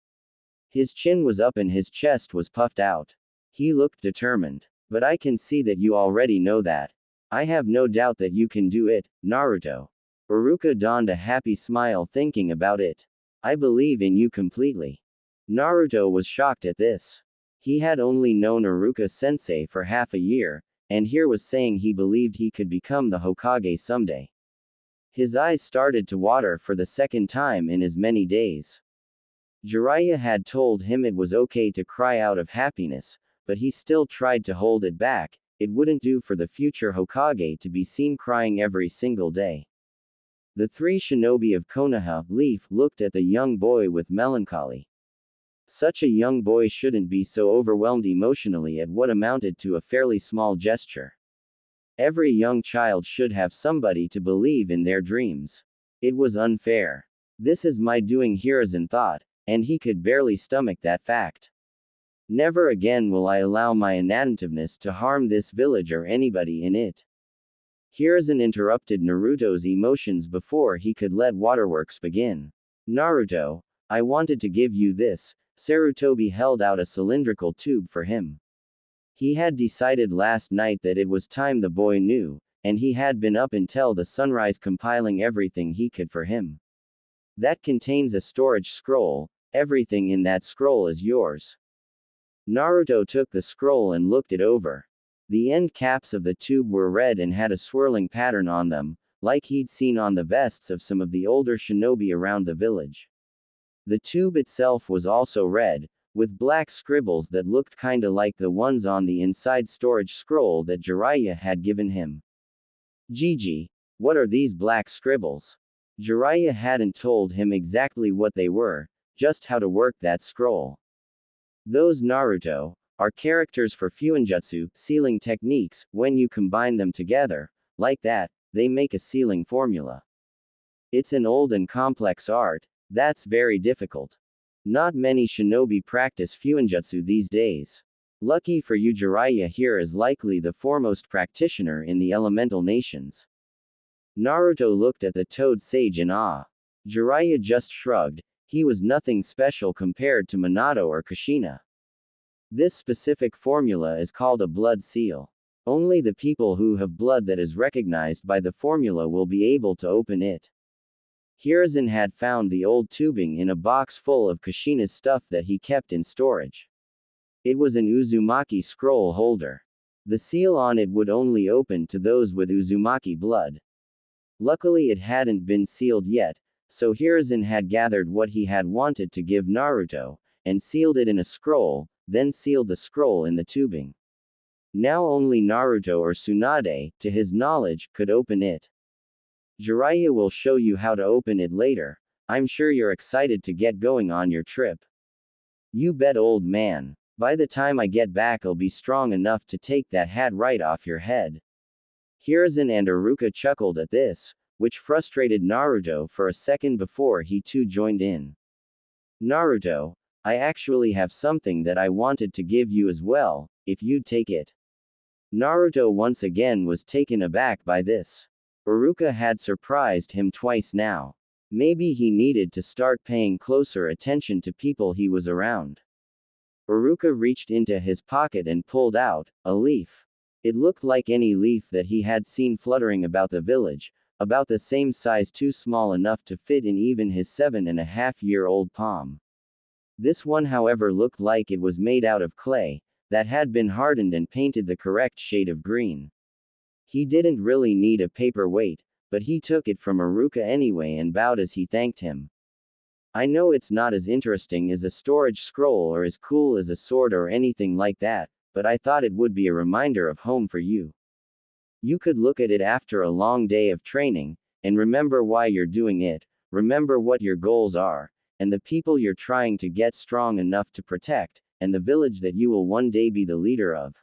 His chin was up and his chest was puffed out. He looked determined. But I can see that you already know that. I have no doubt that you can do it, Naruto. Aruka donned a happy smile thinking about it. I believe in you completely. Naruto was shocked at this. He had only known Aruka sensei for half a year, and here was saying he believed he could become the Hokage someday. His eyes started to water for the second time in as many days. Jiraiya had told him it was okay to cry out of happiness, but he still tried to hold it back. It wouldn't do for the future Hokage to be seen crying every single day. The three shinobi of Konoha, Leaf, looked at the young boy with melancholy. Such a young boy shouldn't be so overwhelmed emotionally at what amounted to a fairly small gesture. Every young child should have somebody to believe in their dreams. It was unfair. This is my doing, Hiruzen thought, and he could barely stomach that fact. Never again will I allow my inattentiveness to harm this village or anybody in it. Hiruzen interrupted Naruto's emotions before he could let Waterworks begin. Naruto, I wanted to give you this. Sarutobi held out a cylindrical tube for him. He had decided last night that it was time the boy knew, and he had been up until the sunrise compiling everything he could for him. That contains a storage scroll. Everything in that scroll is yours. Naruto took the scroll and looked it over. The end caps of the tube were red and had a swirling pattern on them, like he'd seen on the vests of some of the older shinobi around the village. The tube itself was also red, with black scribbles that looked kinda like the ones on the inside storage scroll that Jiraiya had given him. Gigi, what are these black scribbles? Jiraiya hadn't told him exactly what they were, just how to work that scroll. Those Naruto are characters for fuinjutsu, sealing techniques. When you combine them together, like that, they make a sealing formula. It's an old and complex art, that's very difficult. Not many shinobi practice fuinjutsu these days. Lucky for you, Jiraiya here is likely the foremost practitioner in the elemental nations. Naruto looked at the toad sage in awe. Jiraiya just shrugged, he was nothing special compared to Minato or Kushina. This specific formula is called a blood seal. Only the people who have blood that is recognized by the formula will be able to open it. Hiruzen had found the old tubing in a box full of Kushina's stuff that he kept in storage. It was an Uzumaki scroll holder. The seal on it would only open to those with Uzumaki blood. Luckily it hadn't been sealed yet, so Hiruzen had gathered what he had wanted to give Naruto, and sealed it in a scroll, then sealed the scroll in the tubing. Now only Naruto or Tsunade, to his knowledge, could open it. Jiraiya will show you how to open it later. I'm sure you're excited to get going on your trip. You bet, old man. By the time I get back I'll be strong enough to take that hat right off your head. Hiruzen and Iruka chuckled at this, which frustrated Naruto for a second before he too joined in. Naruto, I actually have something that I wanted to give you as well, if you'd take it. Naruto once again was taken aback by this. Iruka had surprised him twice now. Maybe he needed to start paying closer attention to people he was around. Iruka reached into his pocket and pulled out a leaf. It looked like any leaf that he had seen fluttering about the village, about the same size, too small enough to fit in even his 7.5-year-old palm. This one, however, looked like it was made out of clay, that had been hardened and painted the correct shade of green. He didn't really need a paperweight, but he took it from Iruka anyway and bowed as he thanked him. I know it's not as interesting as a storage scroll or as cool as a sword or anything like that, but I thought it would be a reminder of home for you. You could look at it after a long day of training, and remember why you're doing it, remember what your goals are, and the people you're trying to get strong enough to protect, and the village that you will one day be the leader of.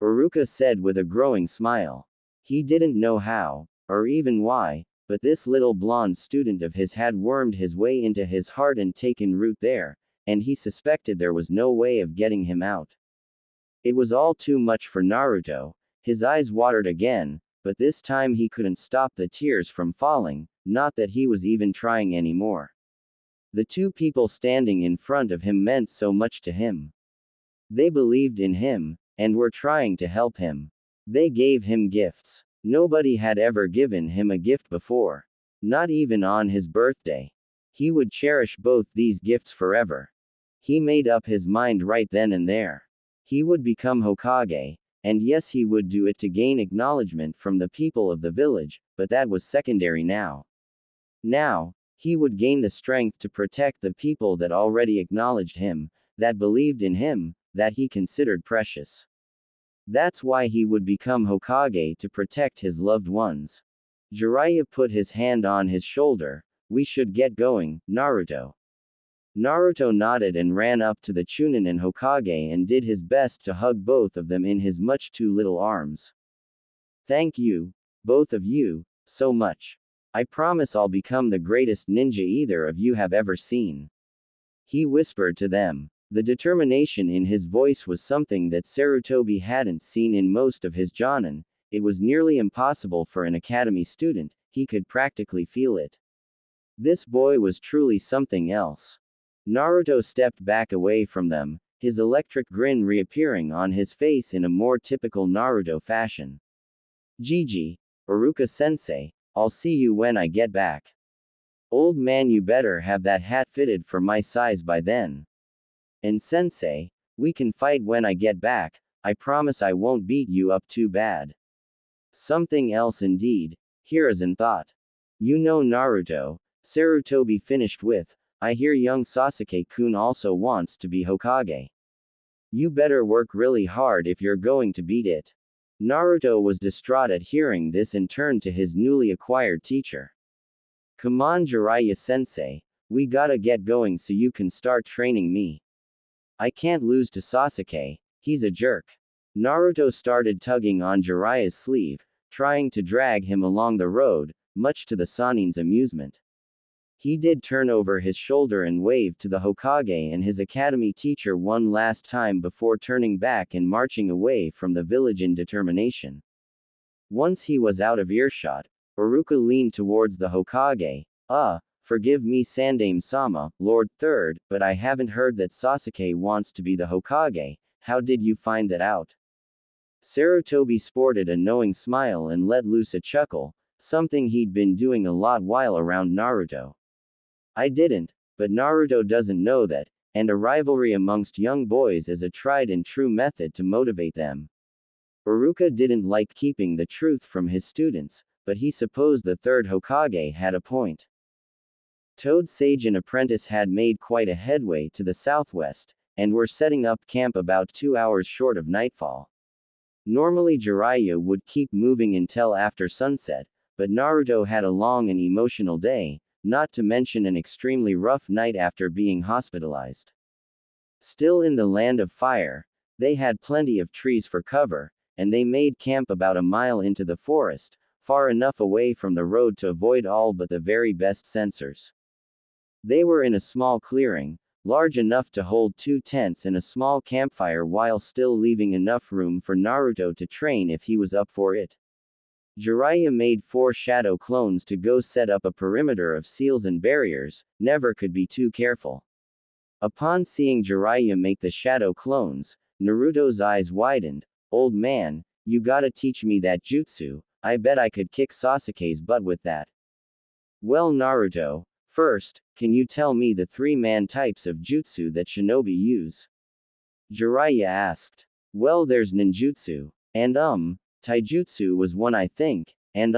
Iruka said with a growing smile. He didn't know how, or even why, but this little blonde student of his had wormed his way into his heart and taken root there, and he suspected there was no way of getting him out. It was all too much for Naruto. His eyes watered again, but this time he couldn't stop the tears from falling, not that he was even trying anymore. The two people standing in front of him meant so much to him. They believed in him, and were trying to help him. They gave him gifts. Nobody had ever given him a gift before. Not even on his birthday. He would cherish both these gifts forever. He made up his mind right then and there. He would become Hokage, and yes, he would do it to gain acknowledgement from the people of the village, but that was secondary now. Now, he would gain the strength to protect the people that already acknowledged him, that believed in him, that he considered precious. That's why he would become Hokage, to protect his loved ones. Jiraiya put his hand on his shoulder. We should get going, Naruto. Naruto nodded and ran up to the Chunin and Hokage and did his best to hug both of them in his much too little arms. Thank you, both of you, so much. I promise I'll become the greatest ninja either of you have ever seen. He whispered to them. The determination in his voice was something that Sarutobi hadn't seen in most of his jonin. It was nearly impossible for an academy student, he could practically feel it. This boy was truly something else. Naruto stepped back away from them, his electric grin reappearing on his face in a more typical Naruto fashion. Gigi, Iruka-sensei, I'll see you when I get back. Old man, you better have that hat fitted for my size by then. And sensei, we can fight when I get back, I promise I won't beat you up too bad. Something else indeed, Hiruzen thought. You know Naruto, Sarutobi finished with, I hear young Sasuke-kun also wants to be Hokage. You better work really hard if you're going to beat it. Naruto was distraught at hearing this and turned to his newly acquired teacher. Come on Jiraiya-sensei, we gotta get going so you can start training me. I can't lose to Sasuke, he's a jerk. Naruto started tugging on Jiraiya's sleeve, trying to drag him along the road, much to the Sanin's amusement. He did turn over his shoulder and waved to the Hokage and his academy teacher one last time before turning back and marching away from the village in determination. Once he was out of earshot, Iruka leaned towards the Hokage. Forgive me Sandaime-sama, Lord Third, but I haven't heard that Sasuke wants to be the Hokage. How did you find that out? Sarutobi sported a knowing smile and let loose a chuckle, something he'd been doing a lot while around Naruto. I didn't, but Naruto doesn't know that, and a rivalry amongst young boys is a tried and true method to motivate them. Iruka didn't like keeping the truth from his students, but he supposed the third Hokage had a point. Toad Sage and apprentice had made quite a headway to the southwest, and were setting up camp about 2 hours short of nightfall. Normally Jiraiya would keep moving until after sunset, but Naruto had a long and emotional day, not to mention an extremely rough night after being hospitalized. Still in the land of fire, they had plenty of trees for cover, and they made camp about a mile into the forest, far enough away from the road to avoid all but the very best sensors. They were in a small clearing, large enough to hold 2 tents and a small campfire while still leaving enough room for Naruto to train if he was up for it. Jiraiya made 4 shadow clones to go set up a perimeter of seals and barriers, never could be too careful. Upon seeing Jiraiya make the shadow clones, Naruto's eyes widened. Old man, you gotta teach me that jutsu, I bet I could kick Sasuke's butt with that. Well Naruto, first, can you tell me the 3-man types of jutsu that shinobi use? Jiraiya asked. Well there's ninjutsu, and taijutsu was one I think, and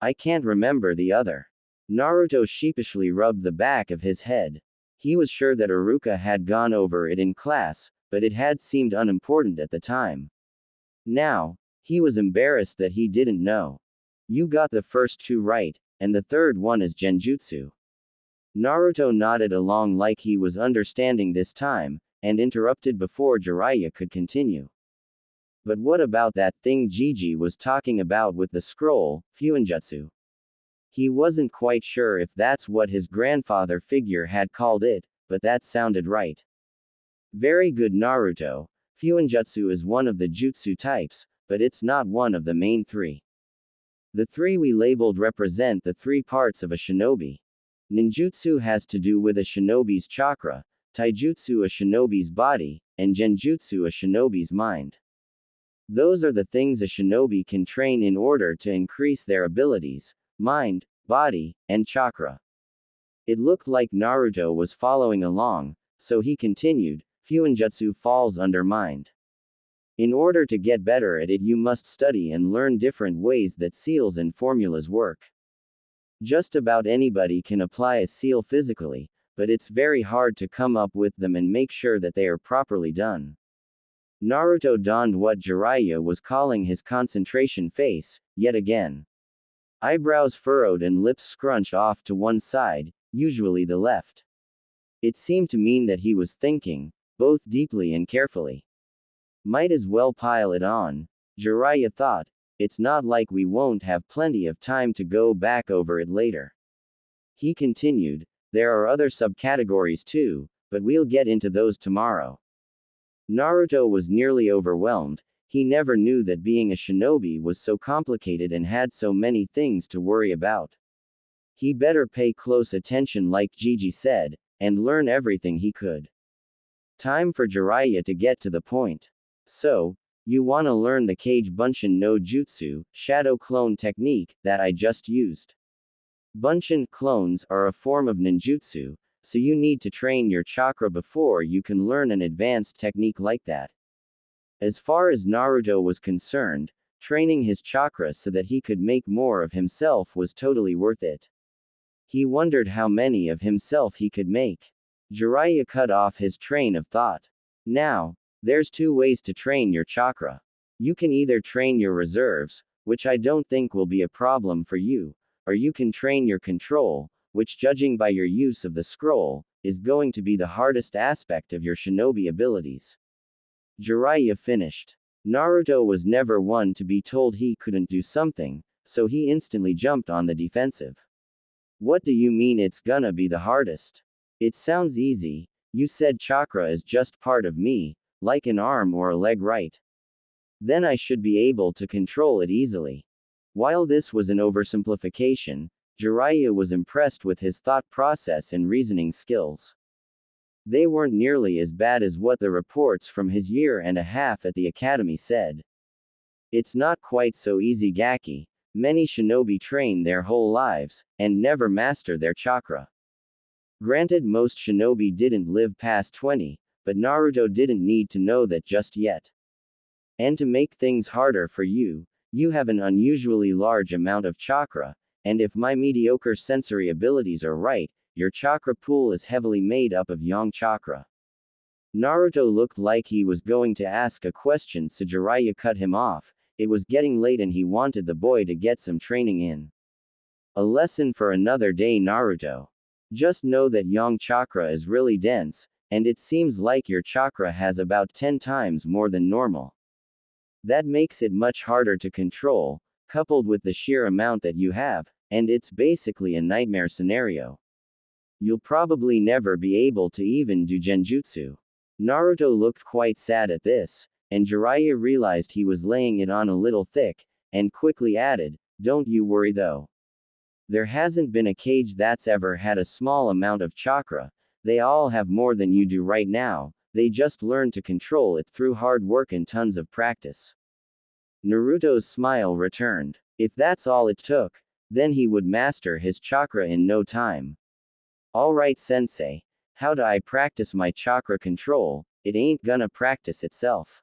I can't remember the other. Naruto sheepishly rubbed the back of his head. He was sure that Iruka had gone over it in class, but it had seemed unimportant at the time. Now, he was embarrassed that he didn't know. You got the first 2 right, and the third one is genjutsu. Naruto nodded along like he was understanding this time, and interrupted before Jiraiya could continue. But what about that thing Gigi was talking about with the scroll, fuinjutsu? He wasn't quite sure if that's what his grandfather figure had called it, but that sounded right. Very good Naruto, fuinjutsu is one of the jutsu types, but it's not one of the main 3. The 3 we labeled represent the 3 parts of a shinobi. Ninjutsu has to do with a shinobi's chakra, taijutsu a shinobi's body, and genjutsu a shinobi's mind. Those are the things a shinobi can train in order to increase their abilities, mind, body, and chakra. It looked like Naruto was following along, so he continued, fuinjutsu falls under mind. In order to get better at it you must study and learn different ways that seals and formulas work. Just about anybody can apply a seal physically, but it's very hard to come up with them and make sure that they are properly done. Naruto donned what Jiraiya was calling his concentration face, yet again. Eyebrows furrowed and lips scrunched off to one side, usually the left. It seemed to mean that he was thinking, both deeply and carefully. Might as well pile it on, Jiraiya thought. It's not like we won't have plenty of time to go back over it later. He continued, there are other subcategories too, but we'll get into those tomorrow. Naruto was nearly overwhelmed. He never knew that being a shinobi was so complicated and had so many things to worry about. He better pay close attention like Gigi said, and learn everything he could. Time for Jiraiya to get to the point. So, you wanna learn the Kage Bunshin no Jutsu, shadow clone technique, that I just used. Bunshin clones are a form of ninjutsu, so you need to train your chakra before you can learn an advanced technique like that. As far as Naruto was concerned, training his chakra so that he could make more of himself was totally worth it. He wondered how many of himself he could make. Jiraiya cut off his train of thought. Now, there's two ways to train your chakra. You can either train your reserves, which I don't think will be a problem for you, or you can train your control, which judging by your use of the scroll, is going to be the hardest aspect of your shinobi abilities. Jiraiya finished. Naruto was never one to be told he couldn't do something, so he instantly jumped on the defensive. What do you mean it's gonna be the hardest? It sounds easy. You said chakra is just part of me, like an arm or a leg, right? Then I should be able to control it easily. While this was an oversimplification, Jiraiya was impressed with his thought process and reasoning skills. They weren't nearly as bad as what the reports from his year and a half at the academy said. It's not quite so easy, Gaki. Many shinobi train their whole lives, and never master their chakra. Granted, most shinobi didn't live past 20, but Naruto didn't need to know that just yet. And to make things harder for you, you have an unusually large amount of chakra, and if my mediocre sensory abilities are right, your chakra pool is heavily made up of yang chakra. Naruto looked like he was going to ask a question, so Jiraiya cut him off. It was getting late and he wanted the boy to get some training in. A lesson for another day, Naruto. Just know that yang chakra is really dense, and it seems like your chakra has about 10 times more than normal. That makes it much harder to control, coupled with the sheer amount that you have, and it's basically a nightmare scenario. You'll probably never be able to even do genjutsu. Naruto looked quite sad at this, and Jiraiya realized he was laying it on a little thick, and quickly added, "Don't you worry though. There hasn't been a cage that's ever had a small amount of chakra. They all have more than you do right now, they just learn to control it through hard work and tons of practice." Naruto's smile returned. If that's all it took, then he would master his chakra in no time. Alright sensei, how do I practice my chakra control? It ain't gonna practice itself.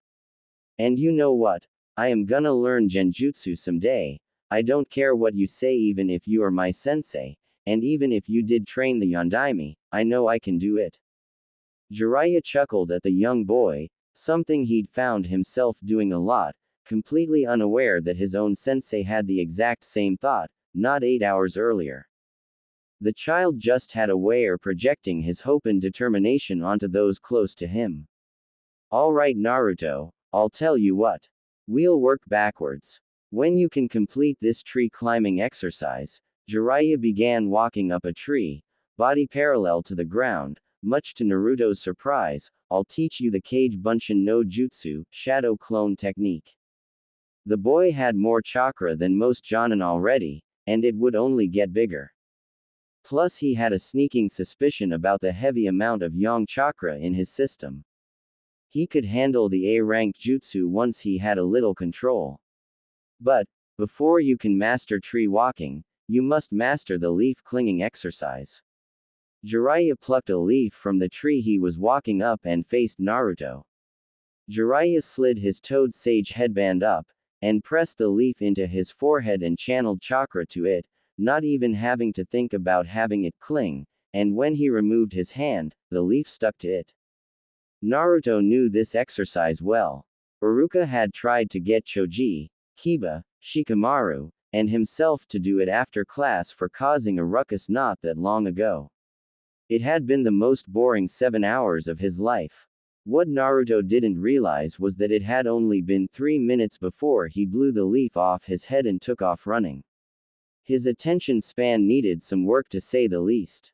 And you know what? I am gonna learn genjutsu someday. I don't care what you say, even if you are my sensei, and even if you did train the Yondaime, I know I can do it. Jiraiya chuckled at the young boy, something he'd found himself doing a lot, completely unaware that his own sensei had the exact same thought, not 8 hours earlier. The child just had a way of projecting his hope and determination onto those close to him. Alright Naruto, I'll tell you what. We'll work backwards. When you can complete this tree climbing exercise, Jiraiya began walking up a tree, body parallel to the ground. Much to Naruto's surprise, I'll teach you the Kage Bunshin no Jutsu, shadow clone technique. The boy had more chakra than most Jonin already, and it would only get bigger. Plus he had a sneaking suspicion about the heavy amount of yang chakra in his system. He could handle the A-rank jutsu once he had a little control. But, before you can master tree walking, you must master the leaf clinging exercise. Jiraiya plucked a leaf from the tree he was walking up and faced Naruto. Jiraiya slid his toad sage headband up, and pressed the leaf into his forehead and channeled chakra to it, not even having to think about having it cling, and when he removed his hand, the leaf stuck to it. Naruto knew this exercise well. Iruka had tried to get Choji, Kiba, Shikamaru, and himself to do it after class for causing a ruckus not that long ago. It had been the most boring 7 hours of his life. What Naruto didn't realize was that it had only been 3 minutes before he blew the leaf off his head and took off running. His attention span needed some work to say the least.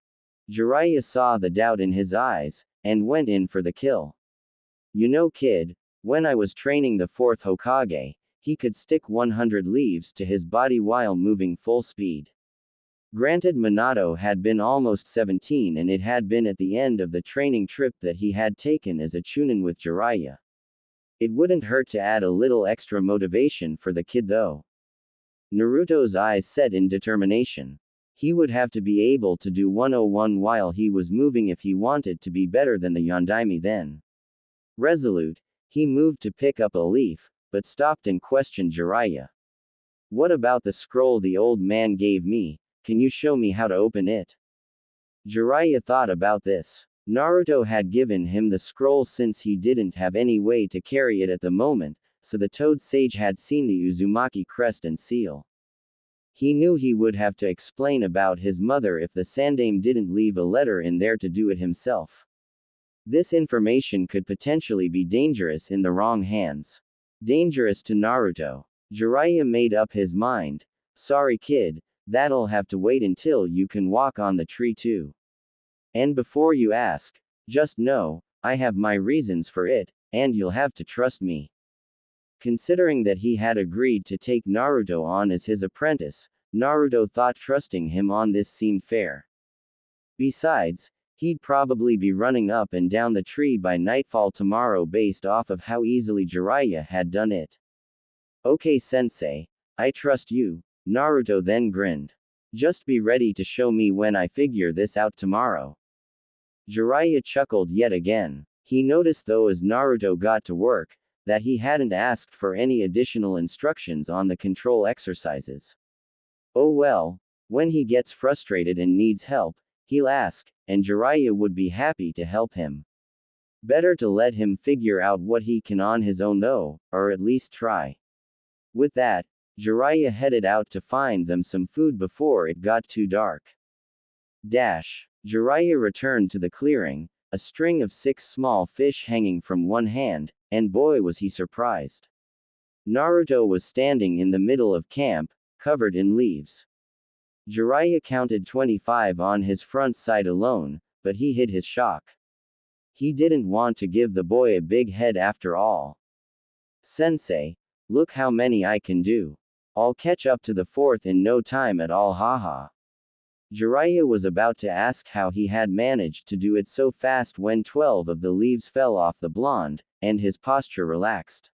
Jiraiya saw the doubt in his eyes, and went in for the kill. You know kid, when I was training the 4th Hokage, he could stick 100 leaves to his body while moving full speed. Granted Minato had been almost 17 and it had been at the end of the training trip that he had taken as a chunin with Jiraiya. It wouldn't hurt to add a little extra motivation for the kid though. Naruto's eyes set in determination. He would have to be able to do 101 while he was moving if he wanted to be better than the Yondaime then. Resolute, he moved to pick up a leaf, but stopped and questioned Jiraiya. What about the scroll the old man gave me? can you show me how to open it? Jiraiya thought about this. Naruto had given him the scroll since he didn't have any way to carry it at the moment, so the Toad Sage had seen the Uzumaki crest and seal. He knew he would have to explain about his mother if the Sandaime didn't leave a letter in there to do it himself. This information could potentially be dangerous in the wrong hands. Dangerous to Naruto. Jiraiya made up his mind. Sorry kid, that'll have to wait until you can walk on the tree too. And before you ask, just know, I have my reasons for it, and you'll have to trust me. Considering that he had agreed to take Naruto on as his apprentice, Naruto thought trusting him on this seemed fair. Besides, he'd probably be running up and down the tree by nightfall tomorrow based off of how easily Jiraiya had done it. Okay sensei, I trust you, Naruto then grinned. Just be ready to show me when I figure this out tomorrow. Jiraiya chuckled yet again. He noticed though as Naruto got to work, that he hadn't asked for any additional instructions on the control exercises. Oh well, when he gets frustrated and needs help, he'll ask, and Jiraiya would be happy to help him. Better to let him figure out what he can on his own though, or at least try. With that, Jiraiya headed out to find them some food before it got too dark. Jiraiya returned to the clearing, a string of 6 small fish hanging from one hand, and boy was he surprised. Naruto was standing in the middle of camp, covered in leaves. Jiraiya counted 25 on his front side alone, but he hid his shock. He didn't want to give the boy a big head after all. Sensei, look how many I can do. I'll catch up to the 4th in no time at all haha. Jiraiya was about to ask how he had managed to do it so fast when 12 of the leaves fell off the blonde, and his posture relaxed.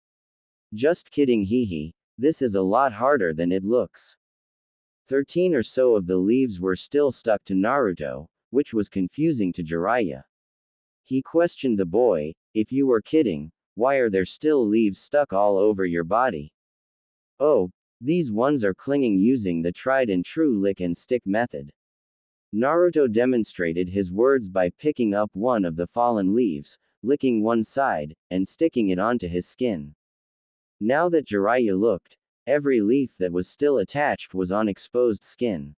Just kidding hehe, this is a lot harder than it looks. 13 or so of the leaves were still stuck to Naruto, which was confusing to Jiraiya. He questioned the boy, if you were kidding, why are there still leaves stuck all over your body? Oh, these ones are clinging using the tried and true lick and stick method. Naruto demonstrated his words by picking up one of the fallen leaves, licking one side, and sticking it onto his skin. Now that Jiraiya looked, every leaf that was still attached was on exposed skin.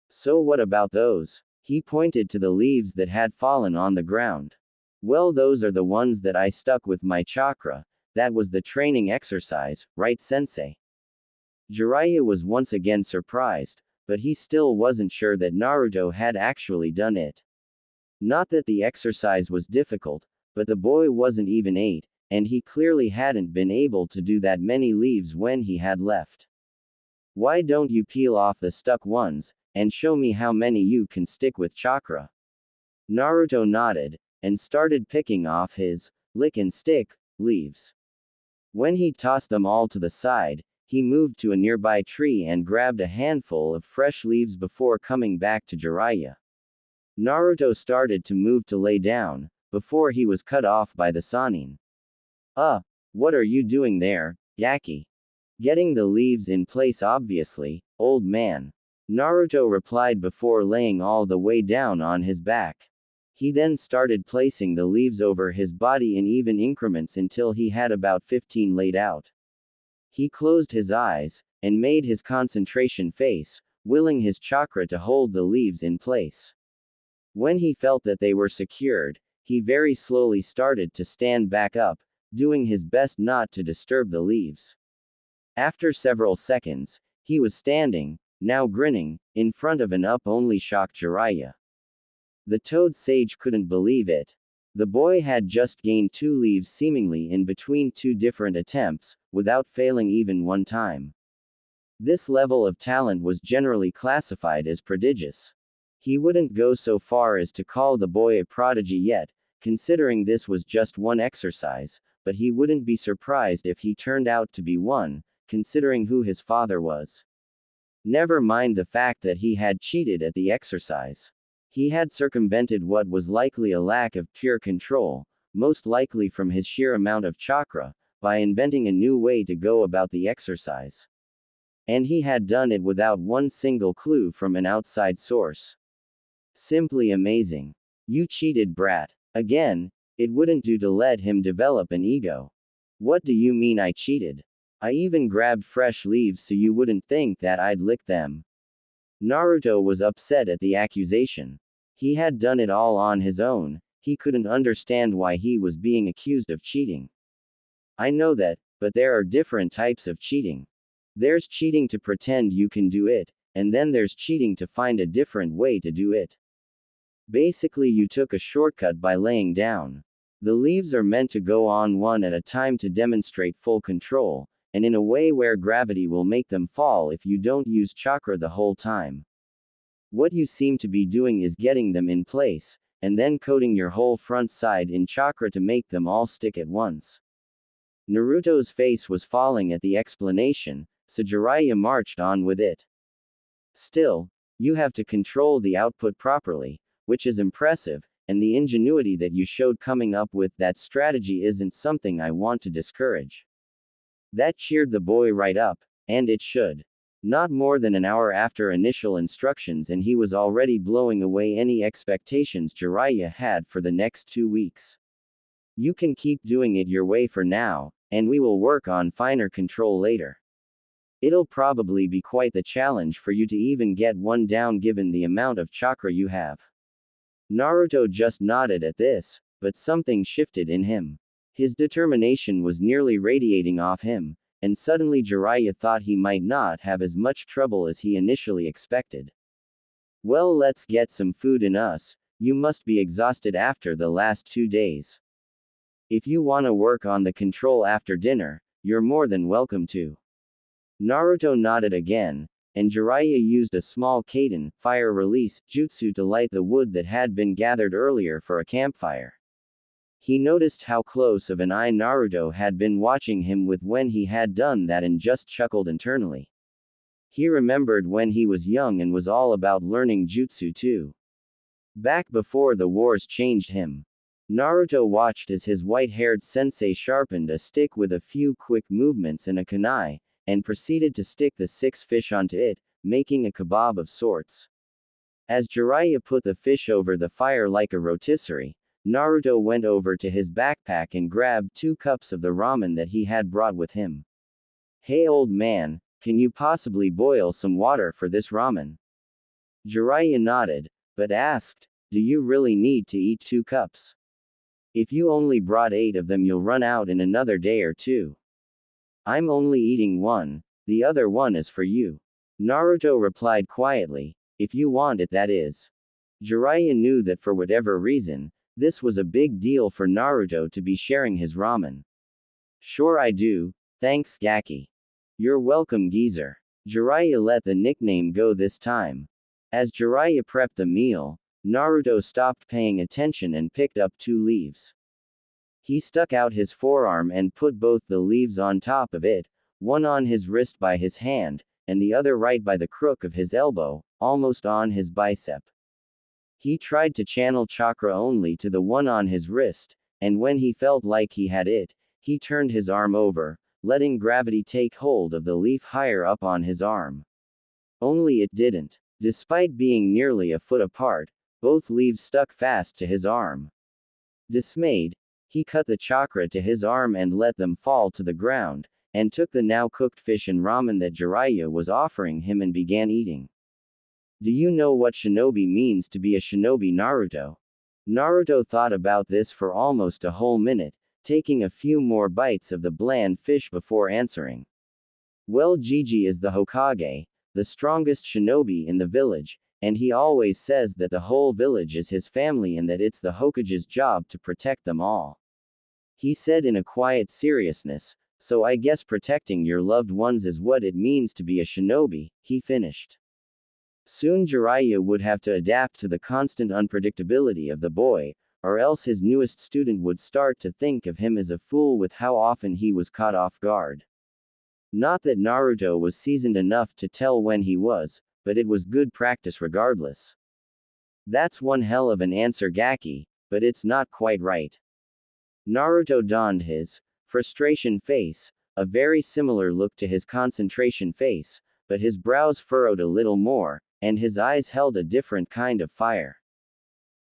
So what about those? He pointed to the leaves that had fallen on the ground. Well, those are the ones that I stuck with my chakra. That was the training exercise, right sensei? Jiraiya was once again surprised, but he still wasn't sure that Naruto had actually done it. Not that the exercise was difficult, but the boy wasn't even 8, and he clearly hadn't been able to do that many leaves when he had left. Why don't you peel off the stuck ones, and show me how many you can stick with chakra? Naruto nodded, and started picking off his lick and stick leaves. When he tossed them all to the side, he moved to a nearby tree and grabbed a handful of fresh leaves before coming back to Jiraiya. Naruto started to move to lay down, before he was cut off by the Sannin. What are you doing there, Yaki? Getting the leaves in place obviously, old man. Naruto replied before laying all the way down on his back. He then started placing the leaves over his body in even increments until he had about 15 laid out. He closed his eyes, and made his concentration face, willing his chakra to hold the leaves in place. When he felt that they were secured, he very slowly started to stand back up, doing his best not to disturb the leaves. After several seconds, he was standing, now grinning, in front of an only shocked Jiraiya. The Toad Sage couldn't believe it. The boy had just gained 2 leaves seemingly in between 2 different attempts, without failing even one time. This level of talent was generally classified as prodigious. He wouldn't go so far as to call the boy a prodigy yet, considering this was just one exercise, but he wouldn't be surprised if he turned out to be one, considering who his father was. Never mind the fact that he had cheated at the exercise. He had circumvented what was likely a lack of pure control, most likely from his sheer amount of chakra, by inventing a new way to go about the exercise. And he had done it without one single clue from an outside source. Simply amazing. You cheated, brat. Again, it wouldn't do to let him develop an ego. What do you mean I cheated? I even grabbed fresh leaves so you wouldn't think that I'd lick them. Naruto was upset at the accusation. He had done it all on his own, he couldn't understand why he was being accused of cheating. I know that, but there are different types of cheating. There's cheating to pretend you can do it, and then there's cheating to find a different way to do it. Basically, you took a shortcut by laying down. The leaves are meant to go on one at a time to demonstrate full control, and in a way where gravity will make them fall if you don't use chakra the whole time. What you seem to be doing is getting them in place, and then coating your whole front side in chakra to make them all stick at once. Naruto's face was falling at the explanation, so Jiraiya marched on with it. Still, you have to control the output properly, which is impressive, and the ingenuity that you showed coming up with that strategy isn't something I want to discourage. That cheered the boy right up, and it should. Not more than an hour after initial instructions and he was already blowing away any expectations Jiraiya had for the next 2 weeks. You can keep doing it your way for now, and we will work on finer control later. It'll probably be quite the challenge for you to even get one down given the amount of chakra you have. Naruto just nodded at this, but something shifted in him. His determination was nearly radiating off him, and suddenly Jiraiya thought he might not have as much trouble as he initially expected. Well, let's get some food in us, you must be exhausted after the last 2 days. If you wanna work on the control after dinner, you're more than welcome to. Naruto nodded again, and Jiraiya used a small Kaden, fire release, jutsu to light the wood that had been gathered earlier for a campfire. He noticed how close of an eye Naruto had been watching him with when he had done that and just chuckled internally. He remembered when he was young and was all about learning jutsu too. Back before the wars changed him. Naruto watched as his white-haired sensei sharpened a stick with a few quick movements and a kunai, and proceeded to stick the 6 fish onto it, making a kebab of sorts. As Jiraiya put the fish over the fire like a rotisserie, Naruto went over to his backpack and grabbed 2 cups of the ramen that he had brought with him. Hey old man, can you possibly boil some water for this ramen? Jiraiya nodded, but asked, do you really need to eat 2 cups? If you only brought 8 of them you'll run out in another day or 2. I'm only eating 1, the other one is for you. Naruto replied quietly, if you want it that is. Jiraiya knew that for whatever reason, this was a big deal for Naruto to be sharing his ramen. Sure I do, thanks Gaki. You're welcome geezer. Jiraiya let the nickname go this time. As Jiraiya prepped the meal, Naruto stopped paying attention and picked up 2 leaves. He stuck out his forearm and put both the leaves on top of it, one on his wrist by his hand, and the other right by the crook of his elbow, almost on his bicep. He tried to channel chakra only to the one on his wrist, and when he felt like he had it, he turned his arm over, letting gravity take hold of the leaf higher up on his arm. Only it didn't. Despite being nearly a foot apart, both leaves stuck fast to his arm. Dismayed, he cut the chakra to his arm and let them fall to the ground, and took the now cooked fish and ramen that Jiraiya was offering him and began eating. Do you know what shinobi means to be a shinobi, Naruto? Naruto thought about this for almost a whole minute, taking a few more bites of the bland fish before answering. Well, Gigi is the Hokage, the strongest shinobi in the village, and he always says that the whole village is his family and that it's the Hokage's job to protect them all. He said in a quiet seriousness, so I guess protecting your loved ones is what it means to be a shinobi, he finished. Soon Jiraiya would have to adapt to the constant unpredictability of the boy, or else his newest student would start to think of him as a fool with how often he was caught off guard. Not that Naruto was seasoned enough to tell when he was, but it was good practice regardless. That's one hell of an answer, Gaki, but it's not quite right. Naruto donned his frustration face, a very similar look to his concentration face, but his brows furrowed a little more, and his eyes held a different kind of fire.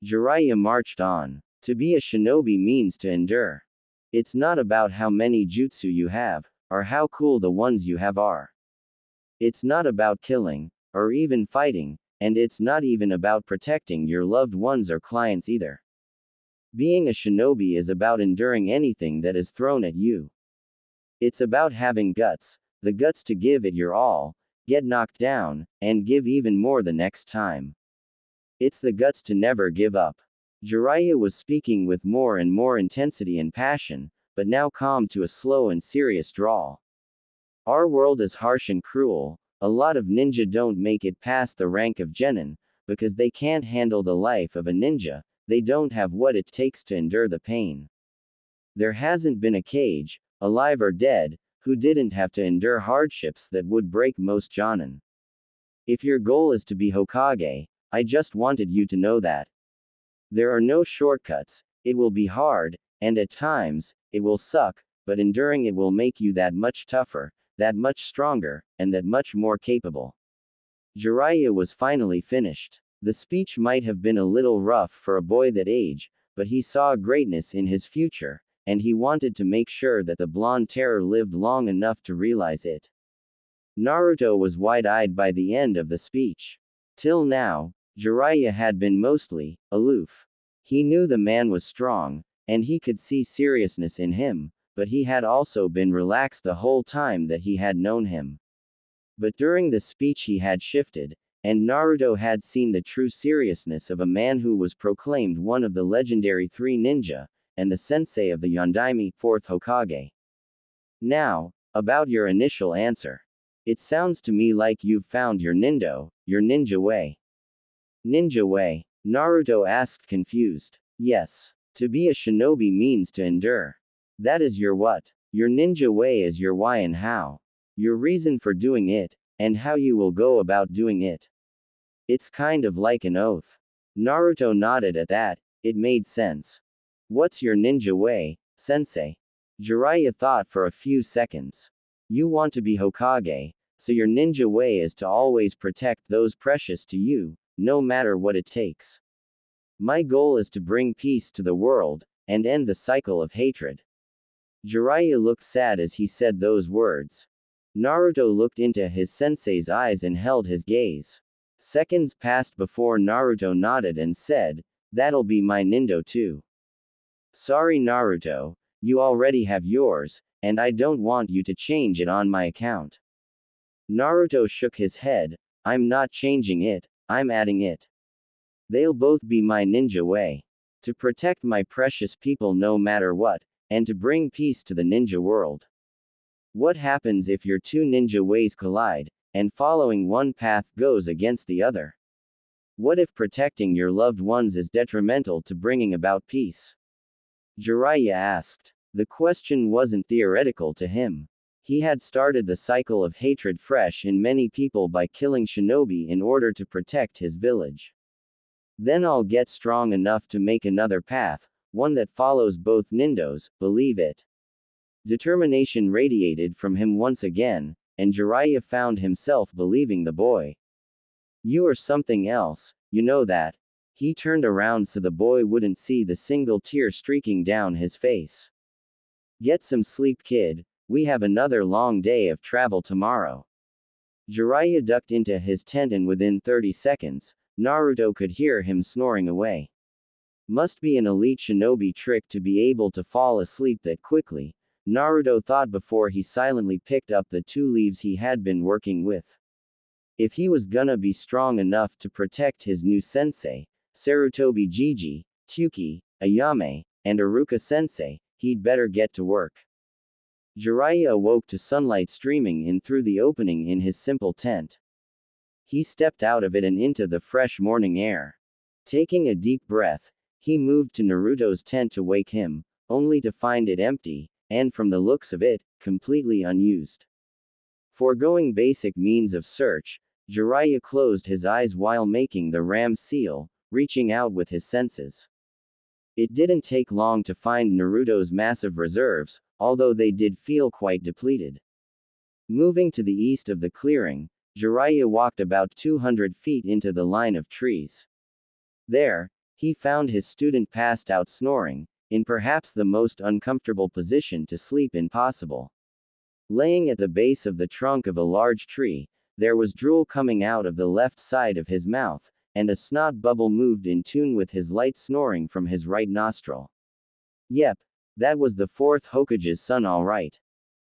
Jiraiya marched on. To be a shinobi means to endure. It's not about how many jutsu you have, or how cool the ones you have are. It's not about killing, or even fighting, and it's not even about protecting your loved ones or clients either. Being a shinobi is about enduring anything that is thrown at you. It's about having guts, the guts to give it your all, get knocked down, and give even more the next time. It's the guts to never give up. Jiraiya was speaking with more and more intensity and passion, but now calm to a slow and serious drawl. Our world is harsh and cruel. A lot of ninja don't make it past the rank of genin, because they can't handle the life of a ninja, they don't have what it takes to endure the pain. There hasn't been a Kage, alive or dead, who didn't have to endure hardships that would break most jonin. If your goal is to be Hokage, I just wanted you to know that. There are no shortcuts, it will be hard, and at times, it will suck, but enduring it will make you that much tougher, that much stronger, and that much more capable. Jiraiya was finally finished. The speech might have been a little rough for a boy that age, but he saw greatness in his future, and he wanted to make sure that the blonde terror lived long enough to realize it. Naruto was wide-eyed by the end of the speech. Till now, Jiraiya had been mostly aloof. He knew the man was strong, and he could see seriousness in him, but he had also been relaxed the whole time that he had known him. But during the speech he had shifted, and Naruto had seen the true seriousness of a man who was proclaimed one of the legendary 3 ninja, and the sensei of the Yondaime 4th Hokage. Now, about your initial answer. It sounds to me like you've found your ninja way. Ninja way? Naruto asked confused. Yes. To be a shinobi means to endure. That is your what. Your ninja way is your why and how. Your reason for doing it, and how you will go about doing it. It's kind of like an oath. Naruto nodded at that, it made sense. What's your ninja way, sensei? Jiraiya thought for a few seconds. You want to be Hokage, so your ninja way is to always protect those precious to you, no matter what it takes. My goal is to bring peace to the world, and end the cycle of hatred. Jiraiya looked sad as he said those words. Naruto looked into his sensei's eyes and held his gaze. Seconds passed before Naruto nodded and said, "That'll be my nindo too." Sorry Naruto, you already have yours, and I don't want you to change it on my account. Naruto shook his head, I'm not changing it, I'm adding it. They'll both be my ninja way. To protect my precious people no matter what, and to bring peace to the ninja world. What happens if your 2 ninja ways collide, and following one path goes against the other? What if protecting your loved ones is detrimental to bringing about peace? Jiraiya asked. The question wasn't theoretical to him. He had started the cycle of hatred fresh in many people by killing shinobi in order to protect his village. Then I'll get strong enough to make another path, one that follows both nindos, believe it. Determination radiated from him once again, and Jiraiya found himself believing the boy. You are something else, you know that. He turned around so the boy wouldn't see the single tear streaking down his face. Get some sleep kid, we have another long day of travel tomorrow. Jiraiya ducked into his tent and within 30 seconds, Naruto could hear him snoring away. Must be an elite shinobi trick to be able to fall asleep that quickly, Naruto thought before he silently picked up the 2 leaves he had been working with. If he was gonna be strong enough to protect his new sensei, Sarutobi Jiji, Tsuki, Ayame, and Iruka sensei, he'd better get to work. Jiraiya awoke to sunlight streaming in through the opening in his simple tent. He stepped out of it and into the fresh morning air. Taking a deep breath, he moved to Naruto's tent to wake him, only to find it empty, and from the looks of it, completely unused. Foregoing basic means of search, Jiraiya closed his eyes while making the ram seal, reaching out with his senses. It didn't take long to find Naruto's massive reserves, although they did feel quite depleted. Moving to the east of the clearing, Jiraiya walked about 200 feet into the line of trees. There, he found his student passed out snoring, in perhaps the most uncomfortable position to sleep in possible. Laying at the base of the trunk of a large tree, there was drool coming out of the left side of his mouth, and a snot bubble moved in tune with his light snoring from his right nostril. Yep, that was the fourth Hokage's son all right.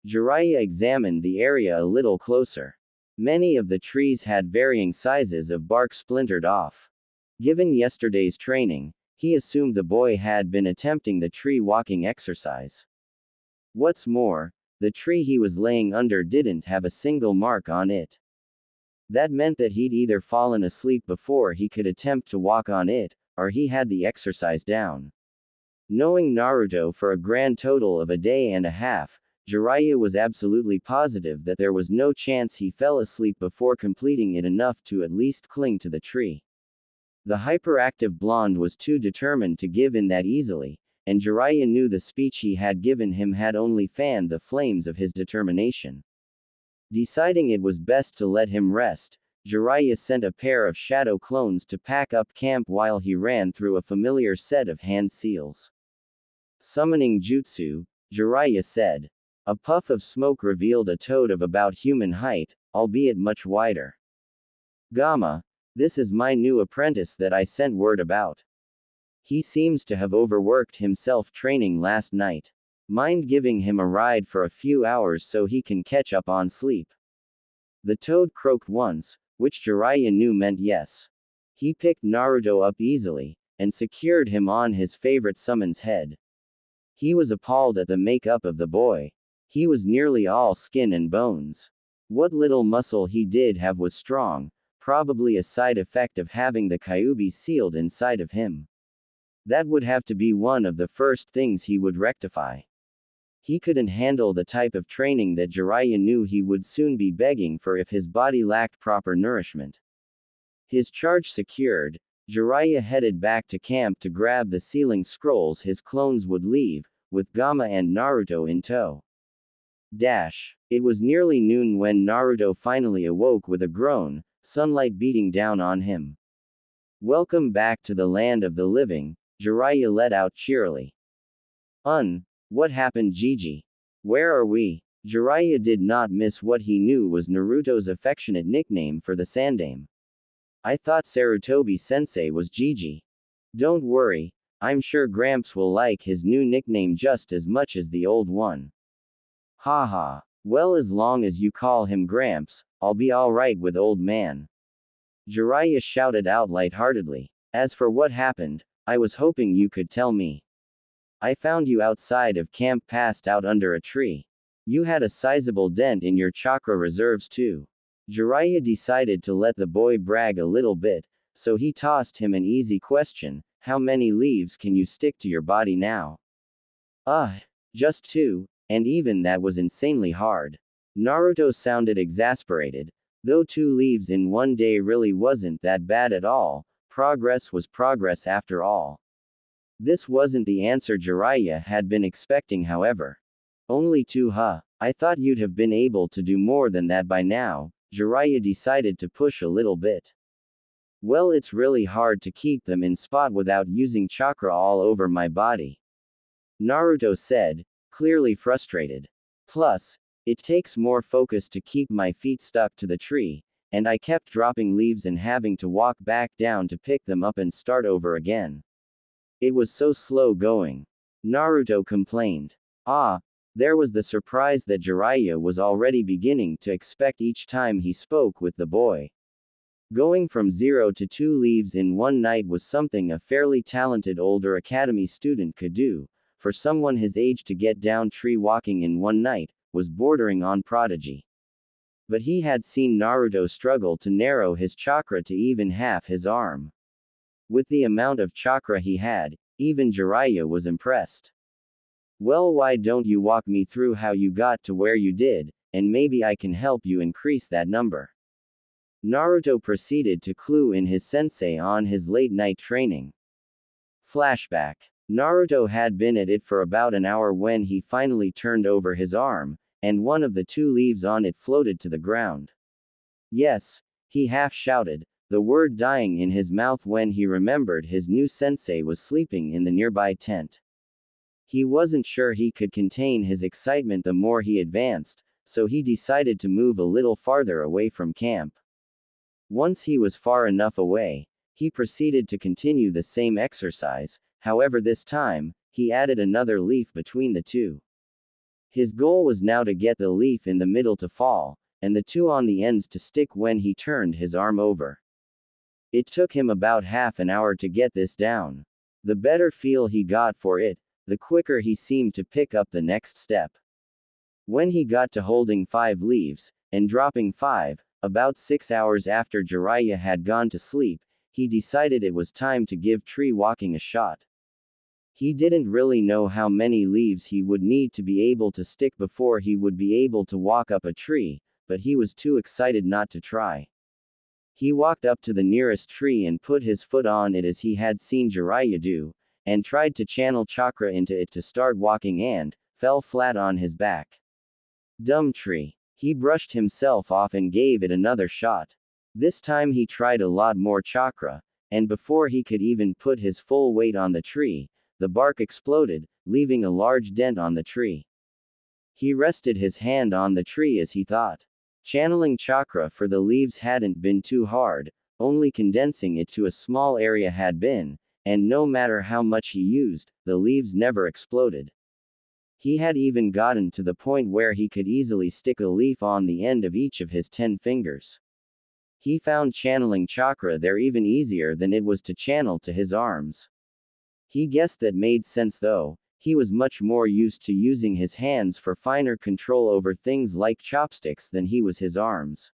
Jiraiya examined the area a little closer. Many of the trees had varying sizes of bark splintered off. Given yesterday's training, he assumed the boy had been attempting the tree walking exercise. What's more, the tree he was laying under didn't have a single mark on it. That meant that he'd either fallen asleep before he could attempt to walk on it, or he had the exercise down. Knowing Naruto for a grand total of a day and a half, Jiraiya was absolutely positive that there was no chance he fell asleep before completing it enough to at least cling to the tree. The hyperactive blonde was too determined to give in that easily, and Jiraiya knew the speech he had given him had only fanned the flames of his determination. Deciding it was best to let him rest, Jiraiya sent a pair of shadow clones to pack up camp while he ran through a familiar set of hand seals. Summoning jutsu, Jiraiya said. A puff of smoke revealed a toad of about human height, albeit much wider. Gamma, this is my new apprentice that I sent word about. He seems to have overworked himself training last night. Mind giving him a ride for a few hours so he can catch up on sleep? The toad croaked once, which Jiraiya knew meant yes. He picked Naruto up easily, and secured him on his favorite summon's head. He was appalled at the makeup of the boy. He was nearly all skin and bones. What little muscle he did have was strong, probably a side effect of having the Kyuubi sealed inside of him. That would have to be one of the first things he would rectify. He couldn't handle the type of training that Jiraiya knew he would soon be begging for if his body lacked proper nourishment. His charge secured, Jiraiya headed back to camp to grab the sealing scrolls his clones would leave, with Gamma and Naruto in tow. It was nearly noon when Naruto finally awoke with a groan, sunlight beating down on him. Welcome back to the land of the living, Jiraiya let out cheerily. What happened, Gigi? Where are we? Jiraiya did not miss what he knew was Naruto's affectionate nickname for the Sandame. I thought Sarutobi-sensei was Gigi. Don't worry, I'm sure Gramps will like his new nickname just as much as the old one. Haha. Well, as long as you call him Gramps, I'll be alright with old man. Jiraiya shouted out lightheartedly. As for what happened, I was hoping you could tell me. I found you outside of camp passed out under a tree. You had a sizable dent in your chakra reserves too. Jiraiya decided to let the boy brag a little bit, so he tossed him an easy question: how many leaves can you stick to your body now? Just 2, and even that was insanely hard. Naruto sounded exasperated. Though 2 leaves in one day really wasn't that bad at all, progress was progress after all. This wasn't the answer Jiraiya had been expecting, however. Only 2, huh? I thought you'd have been able to do more than that by now. Jiraiya decided to push a little bit. Well, it's really hard to keep them in spot without using chakra all over my body. Naruto said, clearly frustrated. Plus, it takes more focus to keep my feet stuck to the tree, and I kept dropping leaves and having to walk back down to pick them up and start over again. It was so slow going. Naruto complained. There was the surprise that Jiraiya was already beginning to expect each time he spoke with the boy. Going from 0 to 2 leaves in one night was something a fairly talented older academy student could do. For someone his age to get down tree walking in one night was bordering on prodigy. But he had seen Naruto struggle to narrow his chakra to even half his arm. With the amount of chakra he had, even Jiraiya was impressed. Well, why don't you walk me through how you got to where you did, and maybe I can help you increase that number. Naruto proceeded to clue in his sensei on his late-night training. Flashback. Naruto had been at it for about an hour when he finally turned over his arm, and one of the 2 leaves on it floated to the ground. Yes, he half shouted, the word dying in his mouth when he remembered his new sensei was sleeping in the nearby tent. He wasn't sure he could contain his excitement the more he advanced, so he decided to move a little farther away from camp. Once he was far enough away, he proceeded to continue the same exercise, however this time, he added another leaf between the two. His goal was now to get the leaf in the middle to fall, and the two on the ends to stick when he turned his arm over. It took him about half an hour to get this down. The better feel he got for it, the quicker he seemed to pick up the next step. When he got to holding 5 leaves, and dropping 5, about 6 hours after Jiraiya had gone to sleep, he decided it was time to give tree walking a shot. He didn't really know how many leaves he would need to be able to stick before he would be able to walk up a tree, but he was too excited not to try. He walked up to the nearest tree and put his foot on it as he had seen Jiraiya do, and tried to channel chakra into it to start walking and fell flat on his back. Dumb tree. He brushed himself off and gave it another shot. This time he tried a lot more chakra, and before he could even put his full weight on the tree, the bark exploded, leaving a large dent on the tree. He rested his hand on the tree as he thought. Channeling chakra for the leaves hadn't been too hard, only condensing it to a small area had been, and no matter how much he used, the leaves never exploded. He had even gotten to the point where he could easily stick a leaf on the end of each of his 10 fingers. He found channeling chakra there even easier than it was to channel to his arms. He guessed that made sense though, he was much more used to using his hands for finer control over things like chopsticks than he was his arms.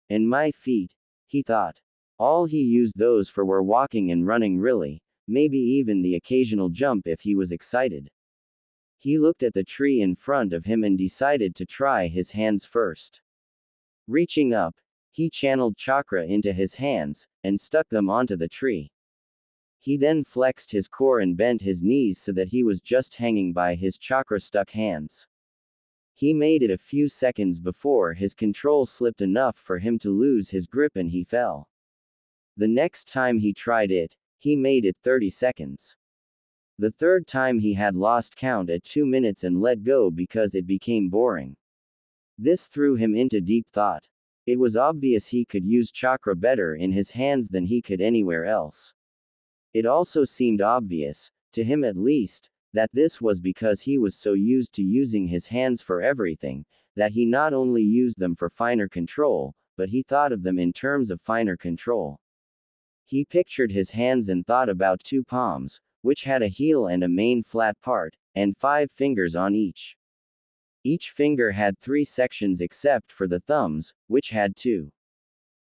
And my feet, he thought. All he used those for were walking and running really, maybe even the occasional jump if he was excited. He looked at the tree in front of him and decided to try his hands first. Reaching up, he channeled chakra into his hands, and stuck them onto the tree. He then flexed his core and bent his knees so that he was just hanging by his chakra-stuck hands. He made it a few seconds before his control slipped enough for him to lose his grip and he fell. The next time he tried it, he made it 30 seconds. The third time he had lost count at 2 minutes and let go because it became boring. This threw him into deep thought. It was obvious he could use chakra better in his hands than he could anywhere else. It also seemed obvious, to him at least, that this was because he was so used to using his hands for everything, that he not only used them for finer control, but he thought of them in terms of finer control. He pictured his hands and thought about 2 palms, which had a heel and a main flat part, and 5 fingers on each. Each finger had 3 sections except for the thumbs, which had 2.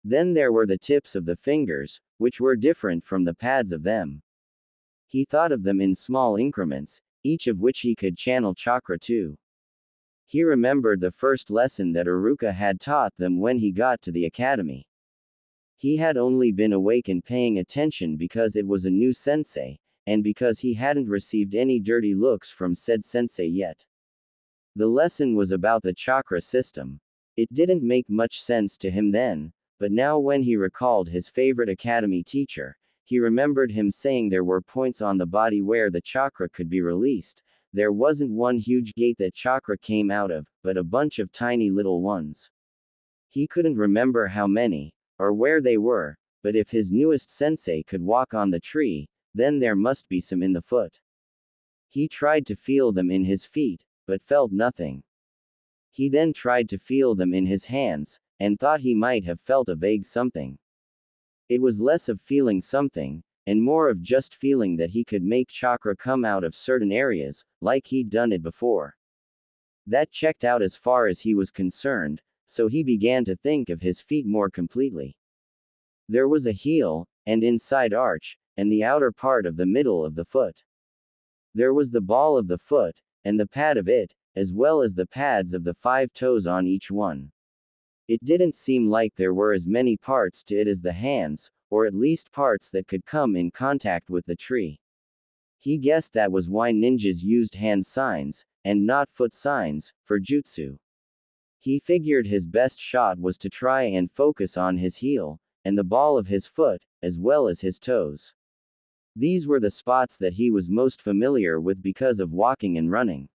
Then there were the tips of the fingers, which were different from the pads of them. He thought of them in small increments, each of which he could channel chakra to. He remembered the first lesson that Iruka had taught them when he got to the academy. He had only been awake and paying attention because it was a new sensei, and because he hadn't received any dirty looks from said sensei yet. The lesson was about the chakra system. It didn't make much sense to him then, but now when he recalled his favorite academy teacher, he remembered him saying there were points on the body where the chakra could be released. There wasn't one huge gate that chakra came out of, but a bunch of tiny little ones. He couldn't remember how many, or where they were, but if his newest sensei could walk on the tree, then there must be some in the foot. He tried to feel them in his feet, but felt nothing. He then tried to feel them in his hands, and thought he might have felt a vague something. It was less of feeling something, and more of just feeling that he could make chakra come out of certain areas, like he'd done it before. That checked out as far as he was concerned, so he began to think of his feet more completely. There was a heel, and inside arch, and the outer part of the middle of the foot. There was the ball of the foot, and the pad of it, as well as the pads of the 5 toes on each one. It didn't seem like there were as many parts to it as the hands, or at least parts that could come in contact with the tree. He guessed that was why ninjas used hand signs, and not foot signs, for jutsu. He figured his best shot was to try and focus on his heel, and the ball of his foot, as well as his toes. These were the spots that he was most familiar with because of walking and running.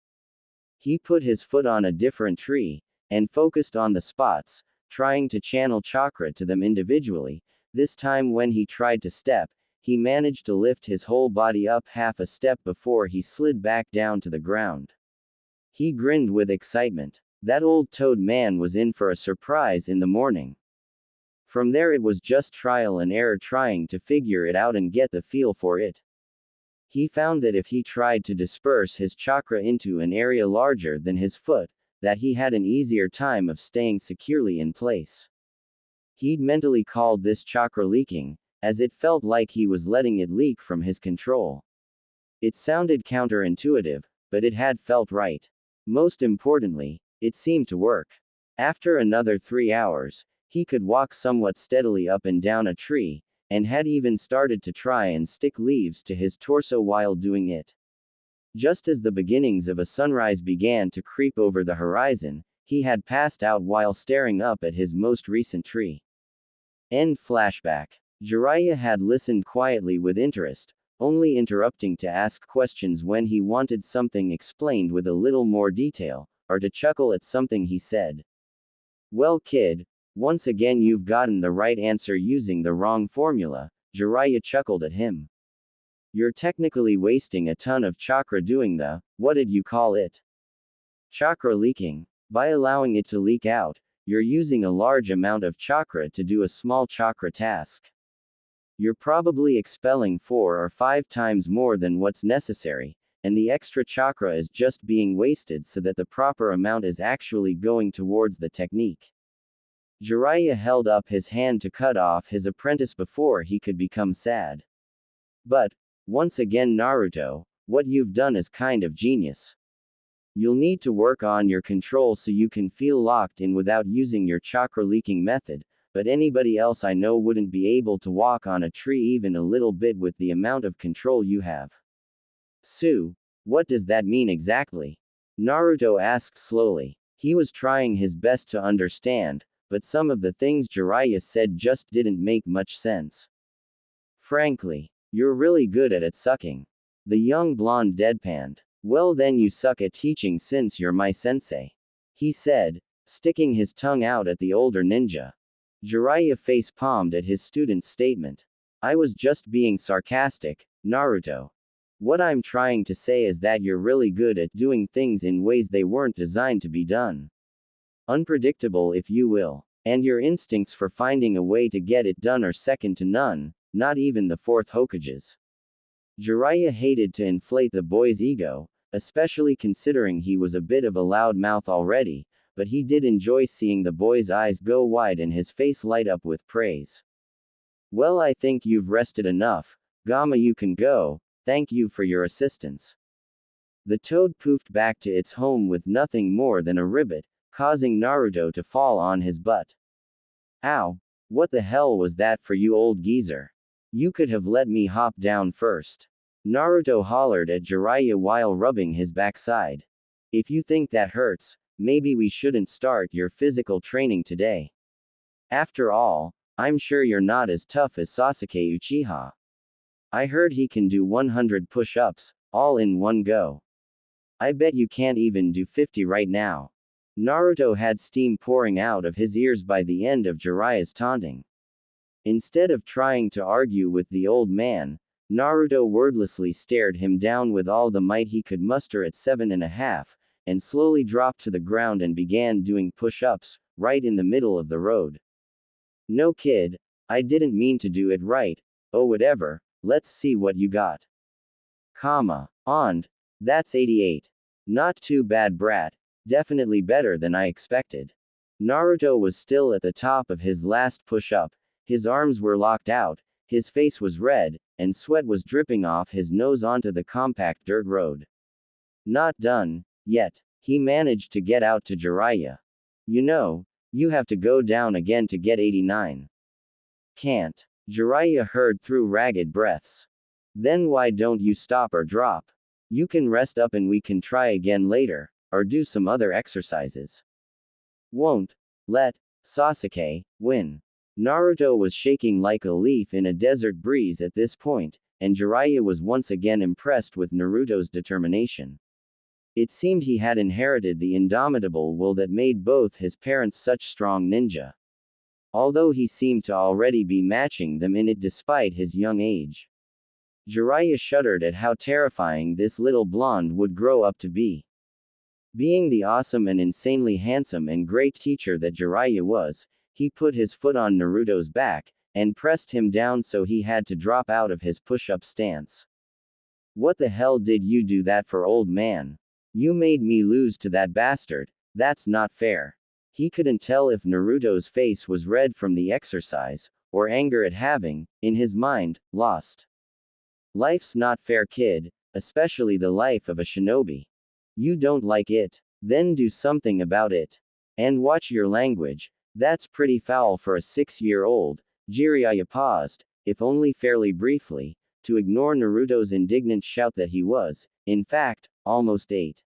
He put his foot on a different tree, and focused on the spots, trying to channel chakra to them individually. This time when he tried to step, he managed to lift his whole body up half a step before he slid back down to the ground. He grinned with excitement. That old toad man was in for a surprise in the morning. From there it was just trial and error trying to figure it out and get the feel for it. He found that if he tried to disperse his chakra into an area larger than his foot, that he had an easier time of staying securely in place. He'd mentally called this chakra leaking, as it felt like he was letting it leak from his control. It sounded counterintuitive, but it had felt right. Most importantly, it seemed to work. After another 3 hours, he could walk somewhat steadily up and down a tree, and had even started to try and stick leaves to his torso while doing it. Just as the beginnings of a sunrise began to creep over the horizon, he had passed out while staring up at his most recent tree. End flashback. Jiraiya had listened quietly with interest, only interrupting to ask questions when he wanted something explained with a little more detail, or to chuckle at something he said. Well kid, once again you've gotten the right answer using the wrong formula, Jiraiya chuckled at him. You're technically wasting a ton of chakra doing the, what did you call it? Chakra leaking. By allowing it to leak out, you're using a large amount of chakra to do a small chakra task. You're probably expelling 4 or 5 times more than what's necessary, and the extra chakra is just being wasted so that the proper amount is actually going towards the technique. Jiraiya held up his hand to cut off his apprentice before he could become sad. But, once again Naruto, what you've done is kind of genius. You'll need to work on your control so you can feel locked in without using your chakra leaking method, but anybody else I know wouldn't be able to walk on a tree even a little bit with the amount of control you have. Sue, what does that mean exactly? Naruto asked slowly. He was trying his best to understand, but some of the things Jiraiya said just didn't make much sense. Frankly, you're really good at sucking. The young blonde deadpanned. Well then you suck at teaching since you're my sensei. He said, sticking his tongue out at the older ninja. Jiraiya face-palmed at his student's statement. I was just being sarcastic, Naruto. What I'm trying to say is that you're really good at doing things in ways they weren't designed to be done. Unpredictable if you will. And your instincts for finding a way to get it done are second to none, not even the 4th Hokage's. Jiraiya hated to inflate the boy's ego, especially considering he was a bit of a loud mouth already, but he did enjoy seeing the boy's eyes go wide and his face light up with praise. Well, I think you've rested enough, Gamma, you can go, thank you for your assistance. The toad poofed back to its home with nothing more than a ribbit, causing Naruto to fall on his butt. Ow, what the hell was that for you old geezer? You could have let me hop down first. Naruto hollered at Jiraiya while rubbing his backside. If you think that hurts, maybe we shouldn't start your physical training today. After all, I'm sure you're not as tough as Sasuke Uchiha. I heard he can do 100 push-ups, all in one go. I bet you can't even do 50 right now. Naruto had steam pouring out of his ears by the end of Jiraiya's taunting. Instead of trying to argue with the old man, Naruto wordlessly stared him down with all the might he could muster at 7.5, and slowly dropped to the ground and began doing push-ups, right in the middle of the road. No kid, I didn't mean to do it right, oh whatever, let's see what you got. And, that's 88. Not too bad brat, definitely better than I expected. Naruto was still at the top of his last push-up, his arms were locked out, his face was red, and sweat was dripping off his nose onto the compact dirt road. Not done, yet. He managed to get out to Jiraiya. You know, you have to go down again to get 89. Can't. Jiraiya heard through ragged breaths. Then why don't you stop or drop? You can rest up and we can try again later, or do some other exercises. Won't let Sasuke win. Naruto was shaking like a leaf in a desert breeze at this point, and Jiraiya was once again impressed with Naruto's determination. It seemed he had inherited the indomitable will that made both his parents such strong ninja. Although he seemed to already be matching them in it despite his young age. Jiraiya shuddered at how terrifying this little blonde would grow up to be. Being the awesome and insanely handsome and great teacher that Jiraiya was, he put his foot on Naruto's back, and pressed him down so he had to drop out of his push-up stance. What the hell did you do that for, old man? You made me lose to that bastard, that's not fair. He couldn't tell if Naruto's face was red from the exercise, or anger at having, in his mind, lost. Life's not fair, kid, especially the life of a shinobi. You don't like it? Then do something about it. And watch your language, that's pretty foul for a 6-year-old. Jiraiya paused, if only fairly briefly, to ignore Naruto's indignant shout that he was, in fact, almost 8.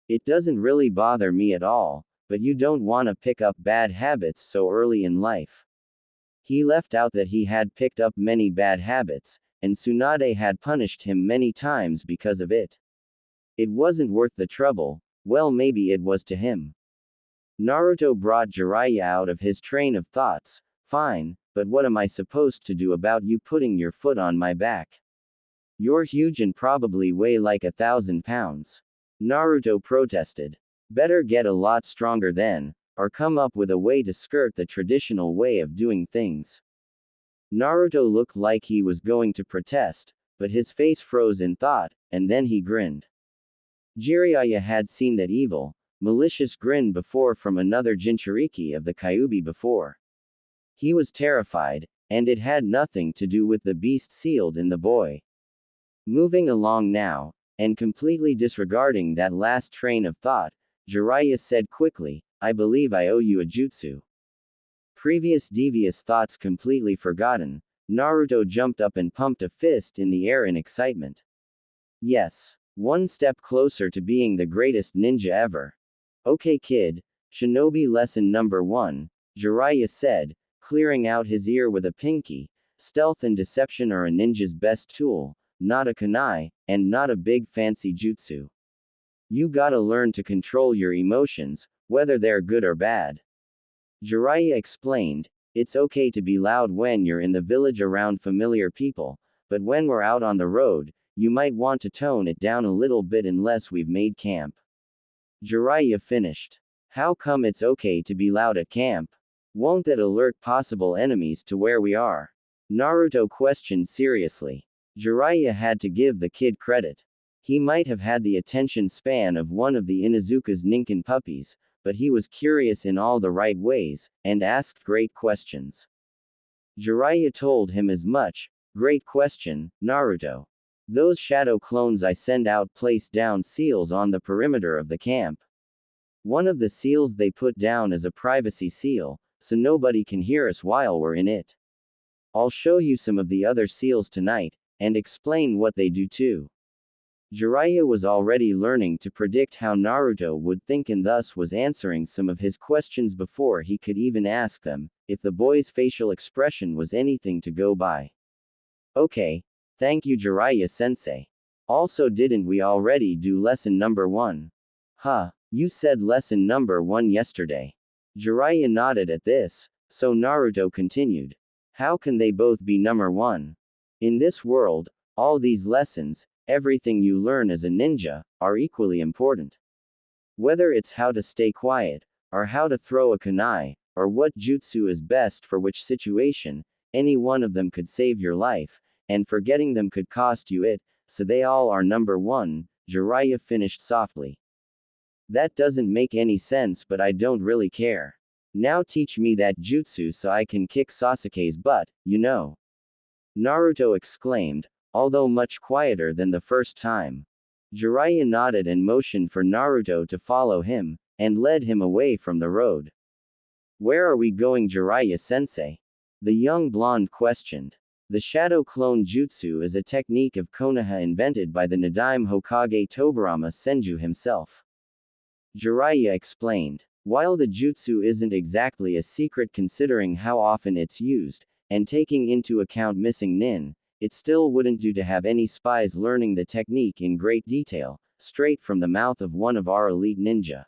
It doesn't really bother me at all, but you don't want to pick up bad habits so early in life. He left out that he had picked up many bad habits, and Tsunade had punished him many times because of it. It wasn't worth the trouble, well, maybe it was to him. Naruto brought Jiraiya out of his train of thoughts. Fine, but what am I supposed to do about you putting your foot on my back? You're huge and probably weigh like 1,000 pounds. Naruto protested. Better get a lot stronger then, or come up with a way to skirt the traditional way of doing things. Naruto looked like he was going to protest, but his face froze in thought, and then he grinned. Jiraiya had seen that evil, malicious grin before from another Jinchuriki of the Kyuubi before. He was terrified, and it had nothing to do with the beast sealed in the boy. Moving along now, and completely disregarding that last train of thought, Jiraiya said quickly, I believe I owe you a jutsu. Previous devious thoughts completely forgotten, Naruto jumped up and pumped a fist in the air in excitement. Yes. One step closer to being the greatest ninja ever. Okay, kid, Shinobi lesson number 1, Jiraiya said, clearing out his ear with a pinky. Stealth and deception are a ninja's best tool, not a kunai, and not a big fancy jutsu. You gotta learn to control your emotions, whether they're good or bad. Jiraiya explained, it's okay to be loud when you're in the village around familiar people, but when we're out on the road, you might want to tone it down a little bit unless we've made camp. Jiraiya finished. How come it's okay to be loud at camp? Won't that alert possible enemies to where we are? Naruto questioned seriously. Jiraiya had to give the kid credit. He might have had the attention span of one of the Inuzuka's Ninken puppies, but he was curious in all the right ways, and asked great questions. Jiraiya told him as much. Great question, Naruto. Those shadow clones I send out place down seals on the perimeter of the camp. One of the seals they put down is a privacy seal, so nobody can hear us while we're in it. I'll show you some of the other seals tonight, and explain what they do too. Jiraiya was already learning to predict how Naruto would think and thus was answering some of his questions before he could even ask them, if the boy's facial expression was anything to go by. Okay. Thank you, Jiraiya-sensei. Also, didn't we already do lesson number 1? Huh, you said lesson number 1 yesterday. Jiraiya nodded at this, so Naruto continued. How can they both be number 1? In this world, all these lessons, everything you learn as a ninja, are equally important. Whether it's how to stay quiet, or how to throw a kunai, or what jutsu is best for which situation, any one of them could save your life, and forgetting them could cost you it, so they all are number 1, Jiraiya finished softly. That doesn't make any sense, but I don't really care. Now teach me that jutsu so I can kick Sasuke's butt, you know. Naruto exclaimed, although much quieter than the first time. Jiraiya nodded and motioned for Naruto to follow him, and led him away from the road. Where are we going, Jiraiya-sensei? The young blonde questioned. The Shadow Clone Jutsu is a technique of Konoha invented by the Nadaime Hokage Tobirama Senju himself. Jiraiya explained. While the jutsu isn't exactly a secret considering how often it's used, and taking into account missing nin, it still wouldn't do to have any spies learning the technique in great detail, straight from the mouth of one of our elite ninja.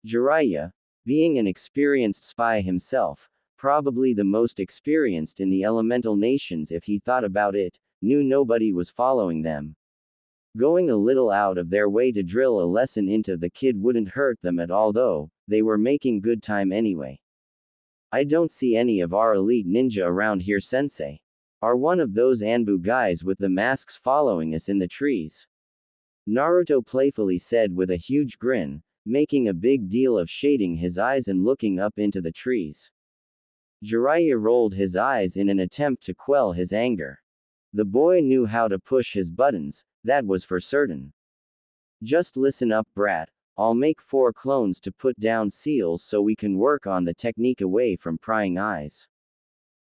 Jiraiya, being an experienced spy himself, probably the most experienced in the elemental nations if he thought about it, knew nobody was following them. Going a little out of their way to drill a lesson into the kid wouldn't hurt them at all, though they were making good time anyway. I don't see any of our elite ninja around here, sensei. Are one of those Anbu guys with the masks following us in the trees? Naruto playfully said with a huge grin, making a big deal of shading his eyes and looking up into the trees. Jiraiya rolled his eyes in an attempt to quell his anger. The boy knew how to push his buttons, that was for certain. Just listen up, brat. I'll make 4 clones to put down seals so we can work on the technique away from prying eyes.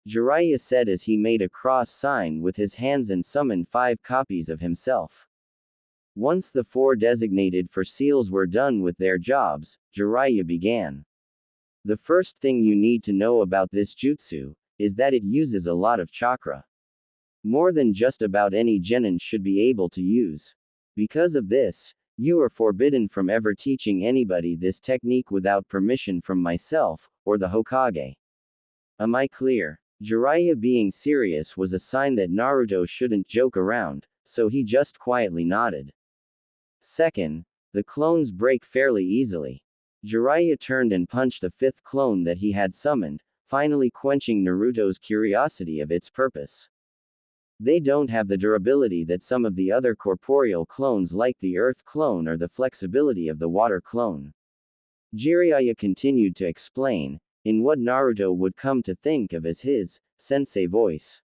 Jiraiya said as he made a cross sign with his hands and summoned 5 copies of himself. Once the 4 designated for seals were done with their jobs, Jiraiya began. The first thing you need to know about this jutsu is that it uses a lot of chakra. More than just about any genin should be able to use. Because of this, you are forbidden from ever teaching anybody this technique without permission from myself, or the Hokage. Am I clear? Jiraiya being serious was a sign that Naruto shouldn't joke around, so he just quietly nodded. Second, the clones break fairly easily. Jiraiya turned and punched the 5th clone that he had summoned, finally quenching Naruto's curiosity of its purpose. They don't have the durability that some of the other corporeal clones like the earth clone or the flexibility of the water clone. Jiraiya continued to explain, in what Naruto would come to think of as his sensei voice.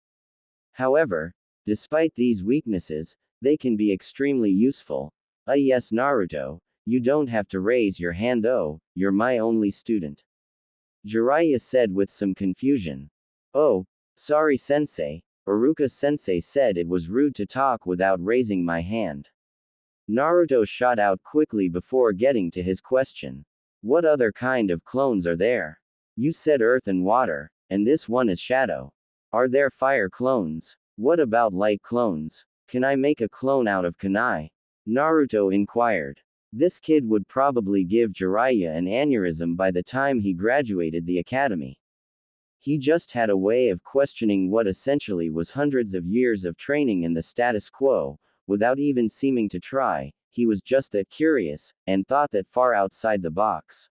However, despite these weaknesses, they can be extremely useful. Yes, Naruto, you don't have to raise your hand though, you're my only student. Jiraiya said with some confusion. Oh, sorry sensei, Iruka-sensei said it was rude to talk without raising my hand. Naruto shot out quickly before getting to his question. What other kind of clones are there? You said earth and water, and this one is shadow. Are there fire clones? What about light clones? Can I make a clone out of kunai? Naruto inquired. This kid would probably give Jiraiya an aneurysm by the time he graduated the academy. He just had a way of questioning what essentially was hundreds of years of training in the status quo, without even seeming to try. He was just that curious, and thought that far outside the box.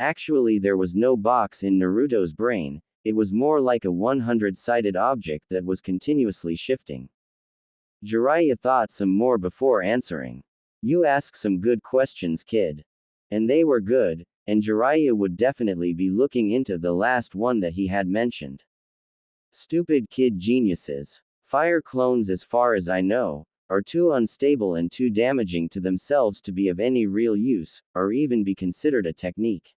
Actually, there was no box in Naruto's brain, it was more like a 100-sided object that was continuously shifting. Jiraiya thought some more before answering. You ask some good questions, kid. And they were good, and Jiraiya would definitely be looking into the last one that he had mentioned. Stupid kid geniuses. Fire clones, as far as I know, are too unstable and too damaging to themselves to be of any real use, or even be considered a technique.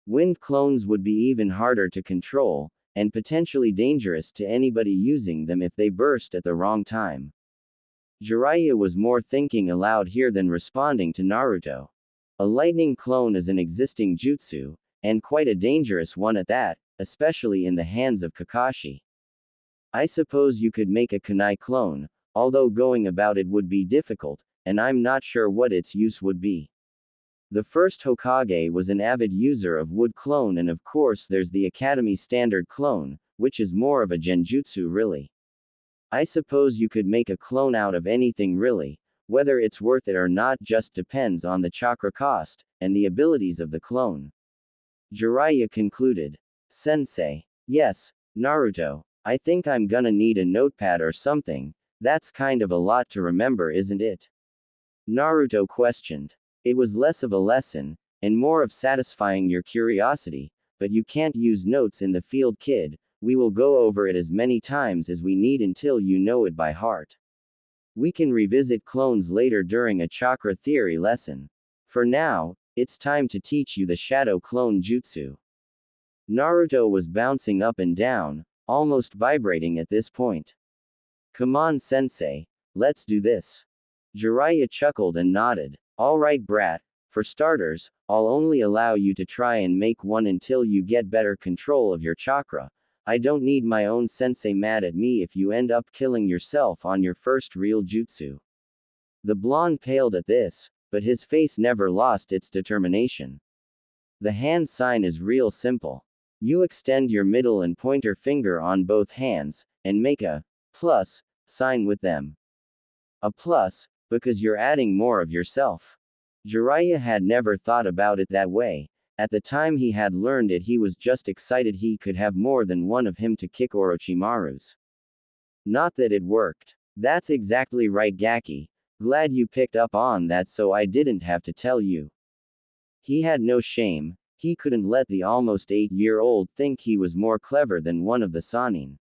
Wind clones would be even harder to control, and potentially dangerous to anybody using them if they burst at the wrong time. Jiraiya was more thinking aloud here than responding to Naruto. A lightning clone is an existing jutsu, and quite a dangerous one at that, especially in the hands of Kakashi. I suppose you could make a kunai clone, although going about it would be difficult, and I'm not sure what its use would be. The first Hokage was an avid user of wood clone, and of course there's the Academy standard clone, which is more of a genjutsu really. I suppose you could make a clone out of anything really, whether it's worth it or not just depends on the chakra cost, and the abilities of the clone. Jiraiya concluded. Sensei. Yes, Naruto, I think I'm gonna need a notepad or something, that's kind of a lot to remember, isn't it? Naruto questioned. It was less of a lesson, and more of satisfying your curiosity, but you can't use notes in the field, kid. We will go over it as many times as we need until you know it by heart. We can revisit clones later during a chakra theory lesson. For now, it's time to teach you the shadow clone jutsu. Naruto was bouncing up and down, almost vibrating at this point. Come on, sensei, let's do this. Jiraiya chuckled and nodded. Alright, brat, For starters, I'll only allow you to try and make one until you get better control of your chakra. I don't need my own sensei mad at me if you end up killing yourself on your first real jutsu. The blonde paled at this, but his face never lost its determination. The hand sign is real simple. You extend your middle and pointer finger on both hands, and make a plus sign with them. A plus, because you're adding more of yourself. Jiraiya had never thought about it that way. At the time he had learned it, he was just excited he could have more than one of him to kick Orochimaru's. Not that it worked. That's exactly right, Gaki. Glad you picked up on that so I didn't have to tell you. He had no shame. He couldn't let the almost 8-year-old think he was more clever than one of the Sannin.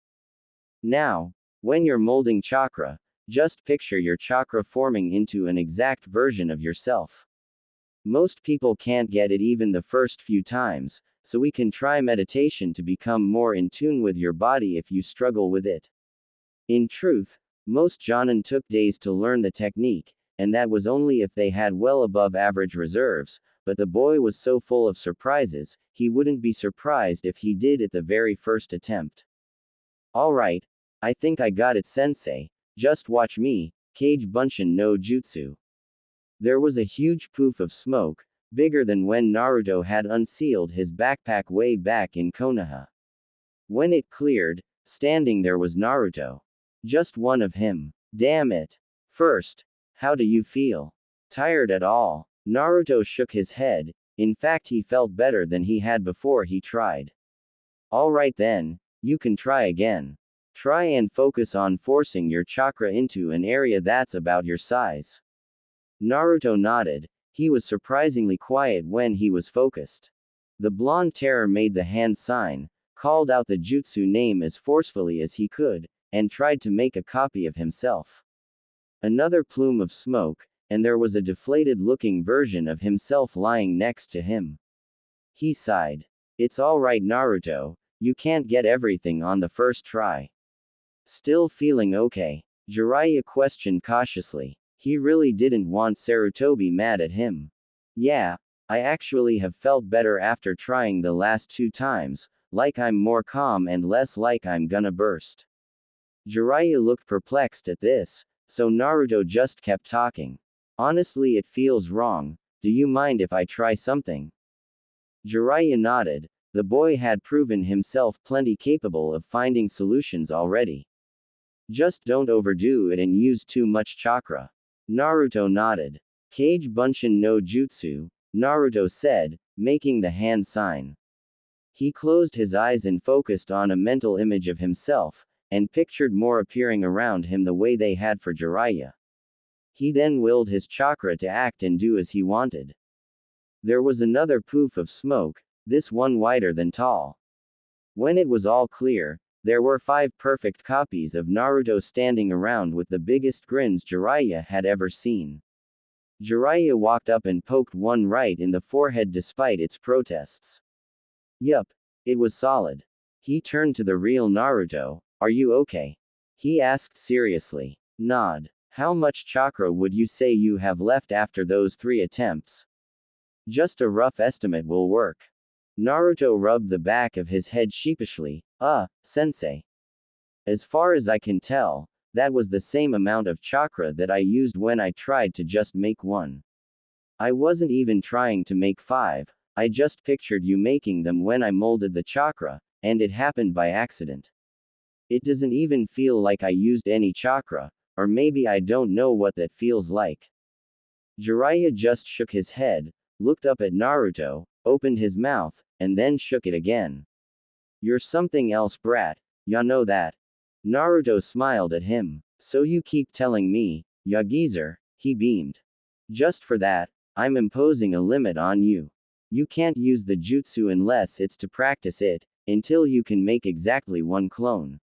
Now, when you're molding chakra, just picture your chakra forming into an exact version of yourself. Most people can't get it even the first few times, so we can try meditation to become more in tune with your body if you struggle with it. In truth, most Jonin took days to learn the technique, and that was only if they had well above average reserves, but the boy was so full of surprises, he wouldn't be surprised if he did it the very first attempt. Alright, I think I got it, sensei. Just watch me, Kage Bunshin no Jutsu. There was a huge poof of smoke, bigger than when Naruto had unsealed his backpack way back in Konoha. When it cleared, standing there was Naruto. Just one of him. Damn it. First, how do you feel? Tired at all? Naruto shook his head. In fact, he felt better than he had before he tried. Alright then, you can try again. Try and focus on forcing your chakra into an area that's about your size. Naruto nodded. He was surprisingly quiet when he was focused. The blonde terror made the hand sign, called out the jutsu name as forcefully as he could, and tried to make a copy of himself. Another plume of smoke, and there was a deflated-looking version of himself lying next to him. He sighed. It's alright, Naruto, you can't get everything on the first try. Still feeling okay? Jiraiya questioned cautiously. He really didn't want Sarutobi mad at him. Yeah, I actually have felt better after trying the last 2 times, like I'm more calm and less like I'm gonna burst. Jiraiya looked perplexed at this, so Naruto just kept talking. Honestly, it feels wrong. Do you mind if I try something? Jiraiya nodded. The boy had proven himself plenty capable of finding solutions already. Just don't overdo it and use too much chakra. Naruto nodded. Kage Bunshin no Jutsu, Naruto said, making the hand sign. He closed his eyes and focused on a mental image of himself, and pictured more appearing around him the way they had for Jiraiya. He then willed his chakra to act and do as he wanted. There was another poof of smoke, this one wider than tall. When it was all clear, there were 5 perfect copies of Naruto standing around with the biggest grins Jiraiya had ever seen. Jiraiya walked up and poked one right in the forehead despite its protests. Yup. It was solid. He turned to the real Naruto. Are you okay? He asked seriously. Nod. How much chakra would you say you have left after those 3 attempts? Just a rough estimate will work. Naruto rubbed the back of his head sheepishly. Sensei. As far as I can tell, that was the same amount of chakra that I used when I tried to just make 1. I wasn't even trying to make 5, I just pictured you making them when I molded the chakra, and it happened by accident. It doesn't even feel like I used any chakra, or maybe I don't know what that feels like. Jiraiya just shook his head, looked up at Naruto, opened his mouth, and then shook it again. You're something else, brat, ya know that. Naruto smiled at him. So you keep telling me, ya geezer, he beamed. Just for that, I'm imposing a limit on you. You can't use the jutsu unless it's to practice it, until you can make exactly 1 clone.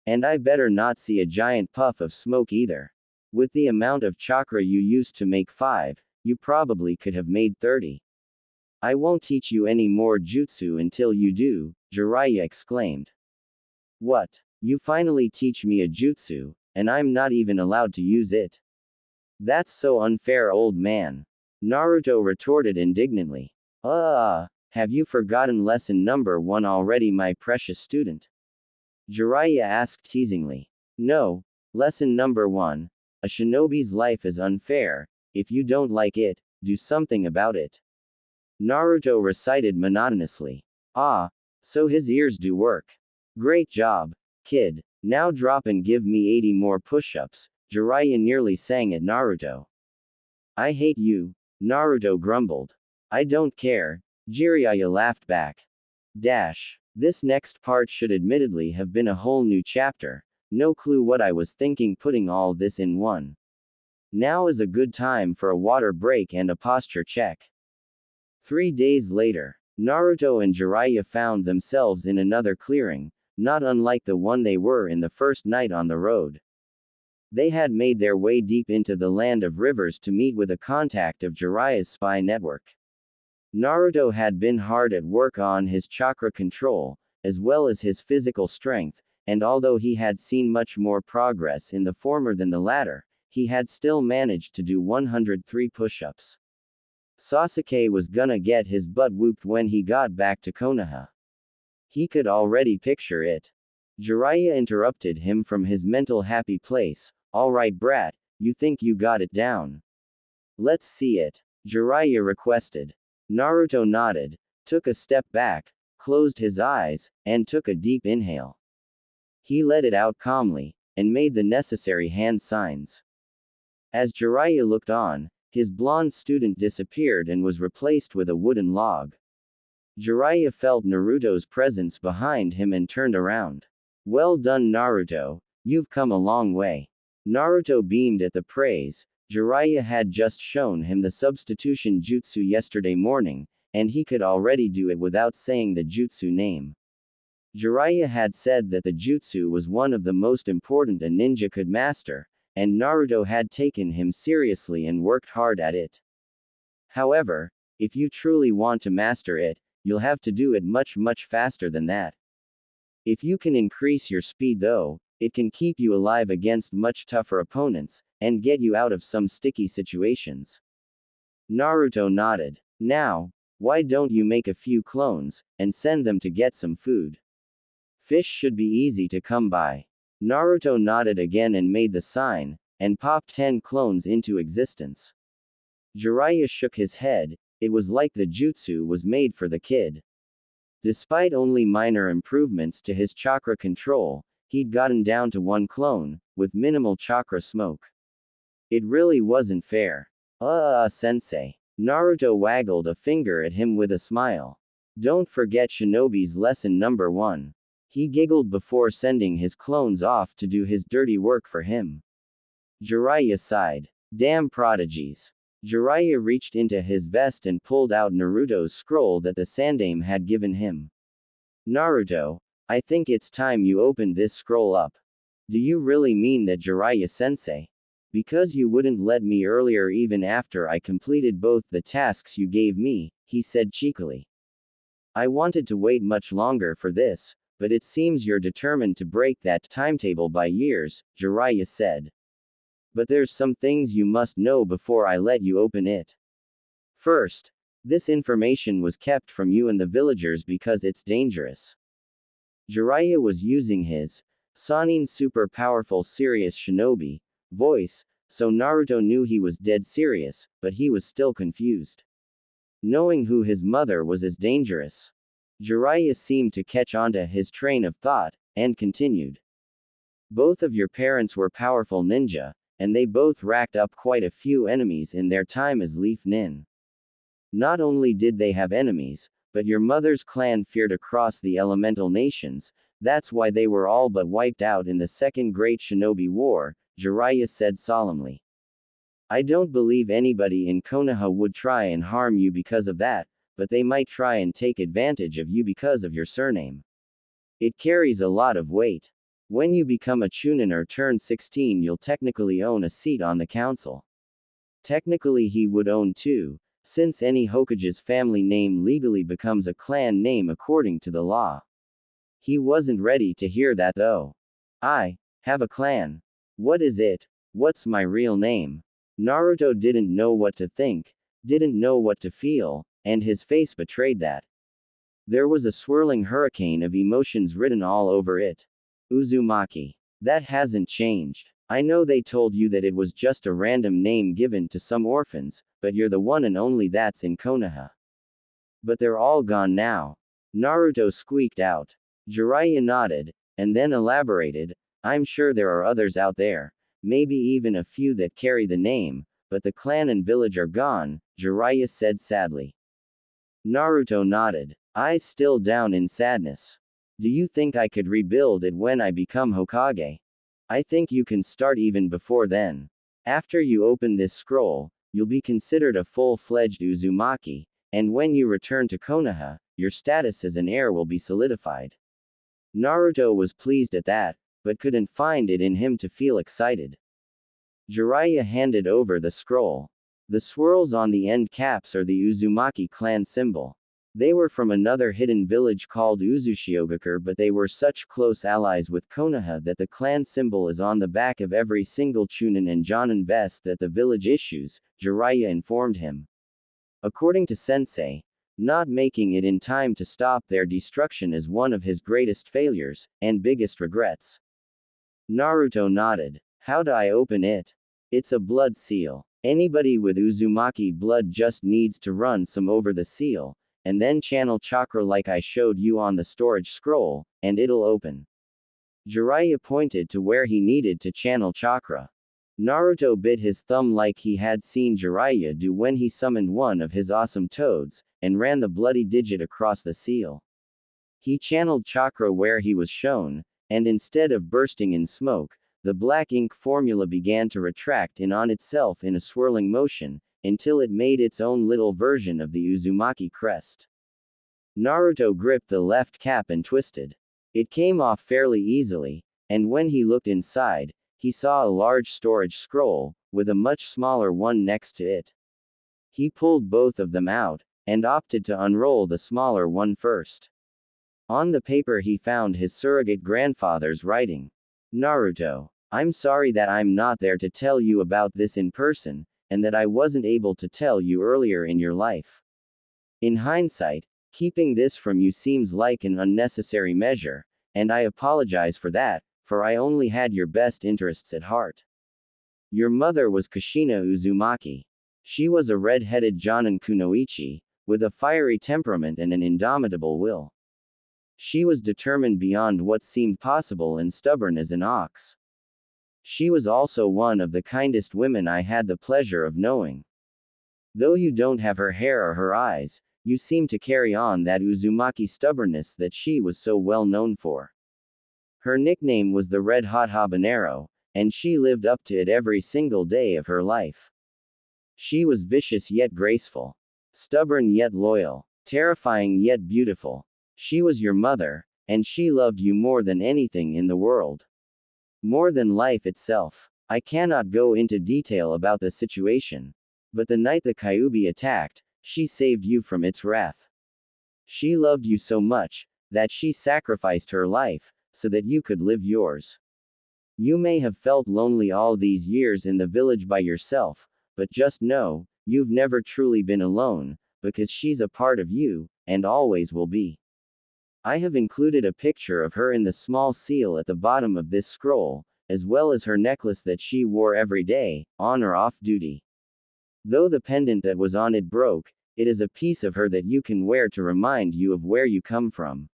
And I better not see a giant puff of smoke either. With the amount of chakra you used to make 5, you probably could have made 30. I won't teach you any more jutsu until you do, Jiraiya exclaimed. What? You finally teach me a jutsu, and I'm not even allowed to use it? That's so unfair, old man. Naruto retorted indignantly. Have you forgotten lesson number 1 already, my precious student? Jiraiya asked teasingly. No, lesson number 1. A shinobi's life is unfair. If you don't like it, do something about it. Naruto recited monotonously. So his ears do work. Great job, kid. Now drop and give me 80 more push-ups, Jiraiya nearly sang at Naruto. I hate you, Naruto grumbled. I don't care, Jiraiya laughed back. This next part should admittedly have been a whole new chapter. No clue what I was thinking putting all this in one. Now is a good time for a water break and a posture check. 3 days later, Naruto and Jiraiya found themselves in another clearing, not unlike the one they were in the first night on the road. They had made their way deep into the land of rivers to meet with a contact of Jiraiya's spy network. Naruto had been hard at work on his chakra control, as well as his physical strength, and although he had seen much more progress in the former than the latter, he had still managed to do 103 push-ups. Sasuke was gonna get his butt whooped when he got back to Konoha. He could already picture it. Jiraiya interrupted him from his mental happy place. Alright brat, you think you got it down? Let's see it, Jiraiya requested. Naruto nodded, took a step back, closed his eyes, and took a deep inhale. He let it out calmly, and made the necessary hand signs. As Jiraiya looked on, his blonde student disappeared and was replaced with a wooden log. Jiraiya felt Naruto's presence behind him and turned around. Well done Naruto, you've come a long way. Naruto beamed at the praise. Jiraiya had just shown him the substitution jutsu yesterday morning, and he could already do it without saying the jutsu name. Jiraiya had said that the jutsu was one of the most important a ninja could master, and Naruto had taken him seriously and worked hard at it. However, if you truly want to master it, you'll have to do it much faster than that. If you can increase your speed though, it can keep you alive against much tougher opponents, and get you out of some sticky situations. Naruto nodded. Now, why don't you make a few clones, and send them to get some food? Fish should be easy to come by. Naruto nodded again and made the sign, and popped 10 clones into existence. Jiraiya shook his head. It was like the jutsu was made for the kid. Despite only minor improvements to his chakra control, he'd gotten down to 1 clone, with minimal chakra smoke. It really wasn't fair. Sensei. Naruto waggled a finger at him with a smile. Don't forget Shinobi's lesson number 1. He giggled before sending his clones off to do his dirty work for him. Jiraiya sighed. Damn prodigies. Jiraiya reached into his vest and pulled out Naruto's scroll that the Sandaime had given him. Naruto, I think it's time you opened this scroll up. Do you really mean that, Jiraiya-sensei? Because you wouldn't let me earlier even after I completed both the tasks you gave me, he said cheekily. I wanted to wait much longer for this, but it seems you're determined to break that timetable by years, Jiraiya said. But there's some things you must know before I let you open it. First, this information was kept from you and the villagers because it's dangerous. Jiraiya was using his Sannin super powerful serious shinobi voice, so Naruto knew he was dead serious, but he was still confused. Knowing who his mother was is dangerous. Jiraiya seemed to catch onto his train of thought, and continued. Both of your parents were powerful ninja, and they both racked up quite a few enemies in their time as Leaf Nin. Not only did they have enemies, but your mother's clan feared across the elemental nations. That's why they were all but wiped out in the Second Great Shinobi War, Jiraiya said solemnly. I don't believe anybody in Konoha would try and harm you because of that, but they might try and take advantage of you because of your surname. It carries a lot of weight. When you become a Chunin or turn 16, you'll technically own a seat on the council. Technically he would own 2, since any Hokage's family name legally becomes a clan name according to the law. He wasn't ready to hear that though. I have a clan. What is it? What's my real name? Naruto didn't know what to think. didn't know what to feel, and his face betrayed that. There was a swirling hurricane of emotions written all over it. Uzumaki. That hasn't changed. I know they told you that it was just a random name given to some orphans, but you're the one and only that's in Konoha. But they're all gone now. Naruto squeaked out. Jiraiya nodded, and then elaborated, I'm sure there are others out there, maybe even a few that carry the name, but the clan and village are gone, Jiraiya said sadly. Naruto nodded, eyes still down in sadness. Do you think I could rebuild it when I become Hokage? I think you can start even before then. After you open this scroll, you'll be considered a full-fledged Uzumaki, and when you return to Konoha, your status as an heir will be solidified. Naruto was pleased at that, but couldn't find it in him to feel excited. Jiraiya handed over the scroll. The swirls on the end caps are the Uzumaki clan symbol. They were from another hidden village called Uzushiogakure, but they were such close allies with Konoha that the clan symbol is on the back of every single Chunin and Jonin vest that the village issues, Jiraiya informed him. According to Sensei, not making it in time to stop their destruction is one of his greatest failures, and biggest regrets. Naruto nodded. How do I open it? It's a blood seal. Anybody with Uzumaki blood just needs to run some over the seal, and then channel chakra like I showed you on the storage scroll, and it'll open. Jiraiya pointed to where he needed to channel chakra. Naruto bit his thumb like he had seen Jiraiya do when he summoned one of his awesome toads, and ran the bloody digit across the seal. He channeled chakra where he was shown, and instead of bursting in smoke, the black ink formula began to retract in on itself in a swirling motion, until it made its own little version of the Uzumaki crest. Naruto gripped the left cap and twisted. It came off fairly easily, and when he looked inside, he saw a large storage scroll, with a much smaller one next to it. He pulled both of them out, and opted to unroll the smaller one first. On the paper he found his surrogate grandfather's writing. Naruto, I'm sorry that I'm not there to tell you about this in person, and that I wasn't able to tell you earlier in your life. In hindsight, keeping this from you seems like an unnecessary measure, and I apologize for that, for I only had your best interests at heart. Your mother was Kushina Uzumaki. She was a red-headed Jonin kunoichi, with a fiery temperament and an indomitable will. She was determined beyond what seemed possible and stubborn as an ox. She was also one of the kindest women I had the pleasure of knowing. Though you don't have her hair or her eyes, you seem to carry on that Uzumaki stubbornness that she was so well known for. Her nickname was the Red Hot Habanero, and she lived up to it every single day of her life. She was vicious yet graceful. Stubborn yet loyal. Terrifying yet beautiful. She was your mother, and she loved you more than anything in the world. More than life itself. I cannot go into detail about the situation. But the night the Kyuubi attacked, she saved you from its wrath. She loved you so much, that she sacrificed her life, so that you could live yours. You may have felt lonely all these years in the village by yourself, but just know, you've never truly been alone, because she's a part of you, and always will be. I have included a picture of her in the small seal at the bottom of this scroll, as well as her necklace that she wore every day, on or off duty. Though the pendant that was on it broke, it is a piece of her that you can wear to remind you of where you come from.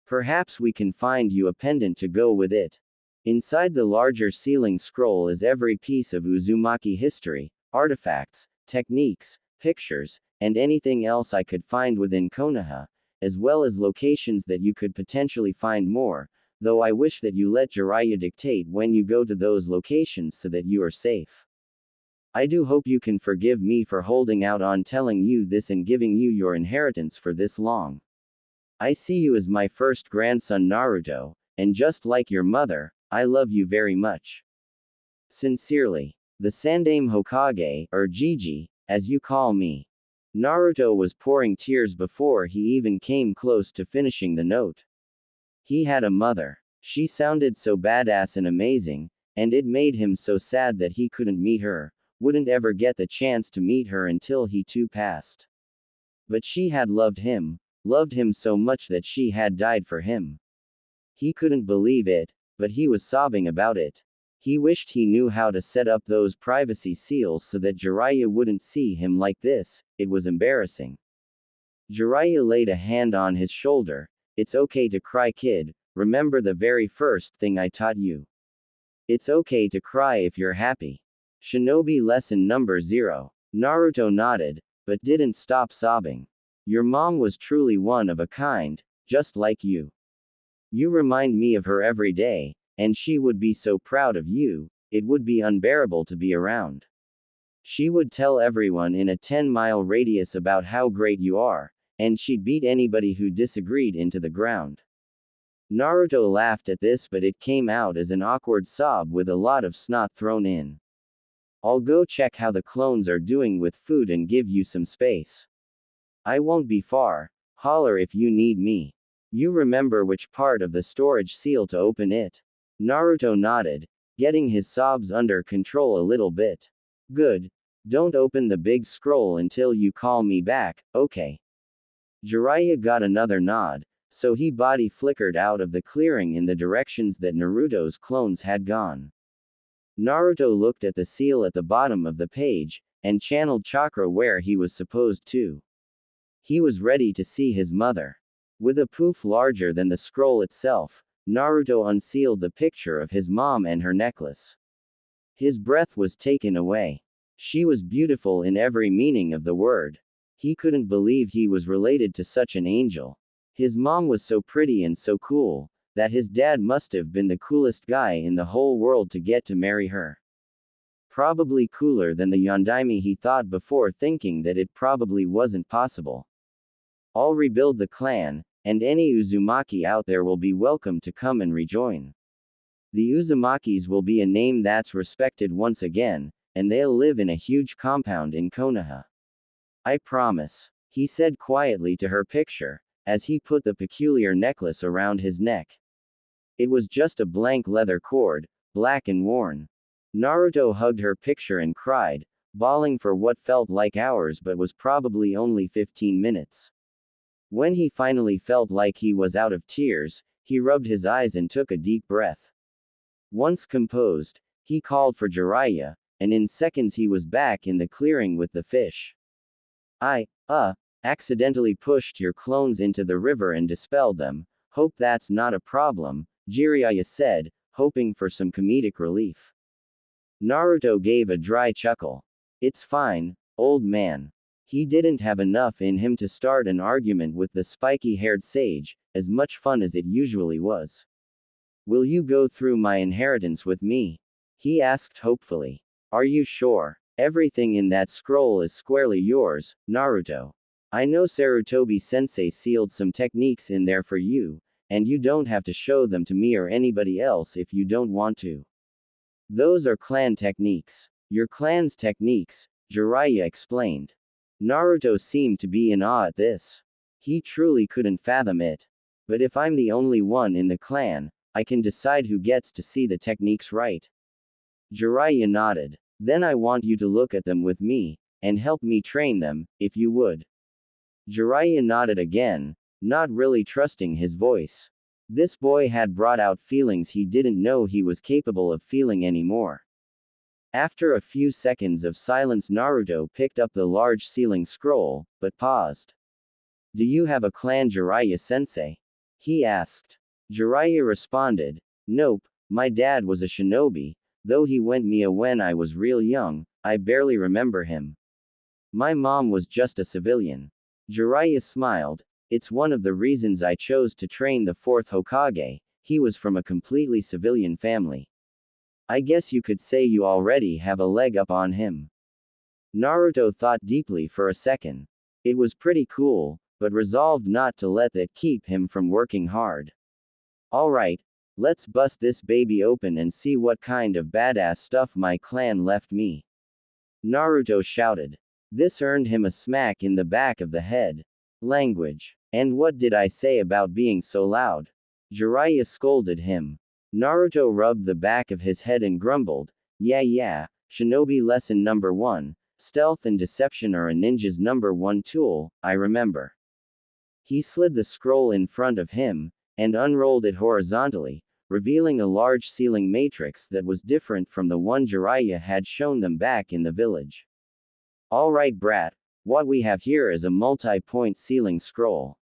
Perhaps we can find you a pendant to go with it. Inside the larger sealing scroll is every piece of Uzumaki history, artifacts, techniques, pictures, and anything else I could find within Konoha, as well as locations that you could potentially find more, though I wish that you let Jiraiya dictate when you go to those locations so that you are safe. I do hope you can forgive me for holding out on telling you this and giving you your inheritance for this long. I see you as my first grandson Naruto, and just like your mother, I love you very much. Sincerely. The Sandaime Hokage, or Gigi, as you call me. Naruto was pouring tears before he even came close to finishing the note. He had a mother. She sounded so badass and amazing, and it made him so sad that he couldn't meet her, wouldn't ever get the chance to meet her until he too passed. But she had loved him so much that she had died for him. He couldn't believe it, but he was sobbing about it. He wished he knew how to set up those privacy seals so that Jiraiya wouldn't see him like this. It was embarrassing. Jiraiya laid a hand on his shoulder. It's okay to cry, kid. Remember the very first thing I taught you. It's okay to cry if you're happy. Shinobi lesson number 0. Naruto nodded, but didn't stop sobbing. Your mom was truly one of a kind, just like you. You remind me of her every day, and she would be so proud of you, it would be unbearable to be around. She would tell everyone in a 10-mile radius about how great you are, and she'd beat anybody who disagreed into the ground. Naruto laughed at this, but it came out as an awkward sob with a lot of snot thrown in. I'll go check how the clones are doing with food and give you some space. I won't be far. Holler if you need me. You remember which part of the storage seal to open it? Naruto nodded, getting his sobs under control a little bit. Good. Don't open the big scroll until you call me back, okay? Jiraiya got another nod, so he body flickered out of the clearing in the directions that Naruto's clones had gone. Naruto looked at the seal at the bottom of the page, and channeled chakra where he was supposed to. He was ready to see his mother. With a poof larger than the scroll itself, Naruto unsealed the picture of his mom and her necklace. His breath was taken away. She was beautiful in every meaning of the word. He couldn't believe he was related to such an angel. His mom was so pretty and so cool, that his dad must have been the coolest guy in the whole world to get to marry her. Probably cooler than the Yondaime he thought before, thinking that it probably wasn't possible. I'll rebuild the clan, and any Uzumaki out there will be welcome to come and rejoin. The Uzumakis will be a name that's respected once again, and they'll live in a huge compound in Konoha. I promise, he said quietly to her picture, as he put the peculiar necklace around his neck. It was just a blank leather cord, black and worn. Naruto hugged her picture and cried, bawling for what felt like hours but was probably only 15 minutes. When he finally felt like he was out of tears, he rubbed his eyes and took a deep breath. Once composed, he called for Jiraiya, and in seconds he was back in the clearing with the fish. I accidentally pushed your clones into the river and dispelled them. Hope that's not a problem, Jiraiya said, hoping for some comedic relief. Naruto gave a dry chuckle. It's fine, old man. He didn't have enough in him to start an argument with the spiky-haired sage, as much fun as it usually was. Will you go through my inheritance with me? He asked hopefully. Are you sure? Everything in that scroll is squarely yours, Naruto. I know Sarutobi-sensei sealed some techniques in there for you, and you don't have to show them to me or anybody else if you don't want to. Those are clan techniques. Your clan's techniques, Jiraiya explained. Naruto seemed to be in awe at this. He truly couldn't fathom it. But if I'm the only one in the clan, I can decide who gets to see the techniques, right? Jiraiya nodded. Then I want you to look at them with me, and help me train them, if you would. Jiraiya nodded again, not really trusting his voice. This boy had brought out feelings he didn't know he was capable of feeling anymore. After a few seconds of silence, Naruto picked up the large sealing scroll, but paused. Do you have a clan, Jiraiya-sensei? He asked. Jiraiya responded, Nope, my dad was a shinobi, though he went Mia when I was real young, I barely remember him. My mom was just a civilian. Jiraiya smiled. It's one of the reasons I chose to train the fourth Hokage, he was from a completely civilian family. I guess you could say you already have a leg up on him. Naruto thought deeply for a second. It was pretty cool, but resolved not to let that keep him from working hard. Alright, let's bust this baby open and see what kind of badass stuff my clan left me. Naruto shouted. This earned him a smack in the back of the head. Language. And what did I say about being so loud? Jiraiya scolded him. Naruto rubbed the back of his head and grumbled, Yeah, Shinobi lesson number 1. Stealth and deception are a ninja's number 1 tool, I remember. He slid the scroll in front of him, and unrolled it horizontally, revealing a large ceiling matrix that was different from the one Jiraiya had shown them back in the village. Alright brat, what we have here is a multi-point ceiling scroll.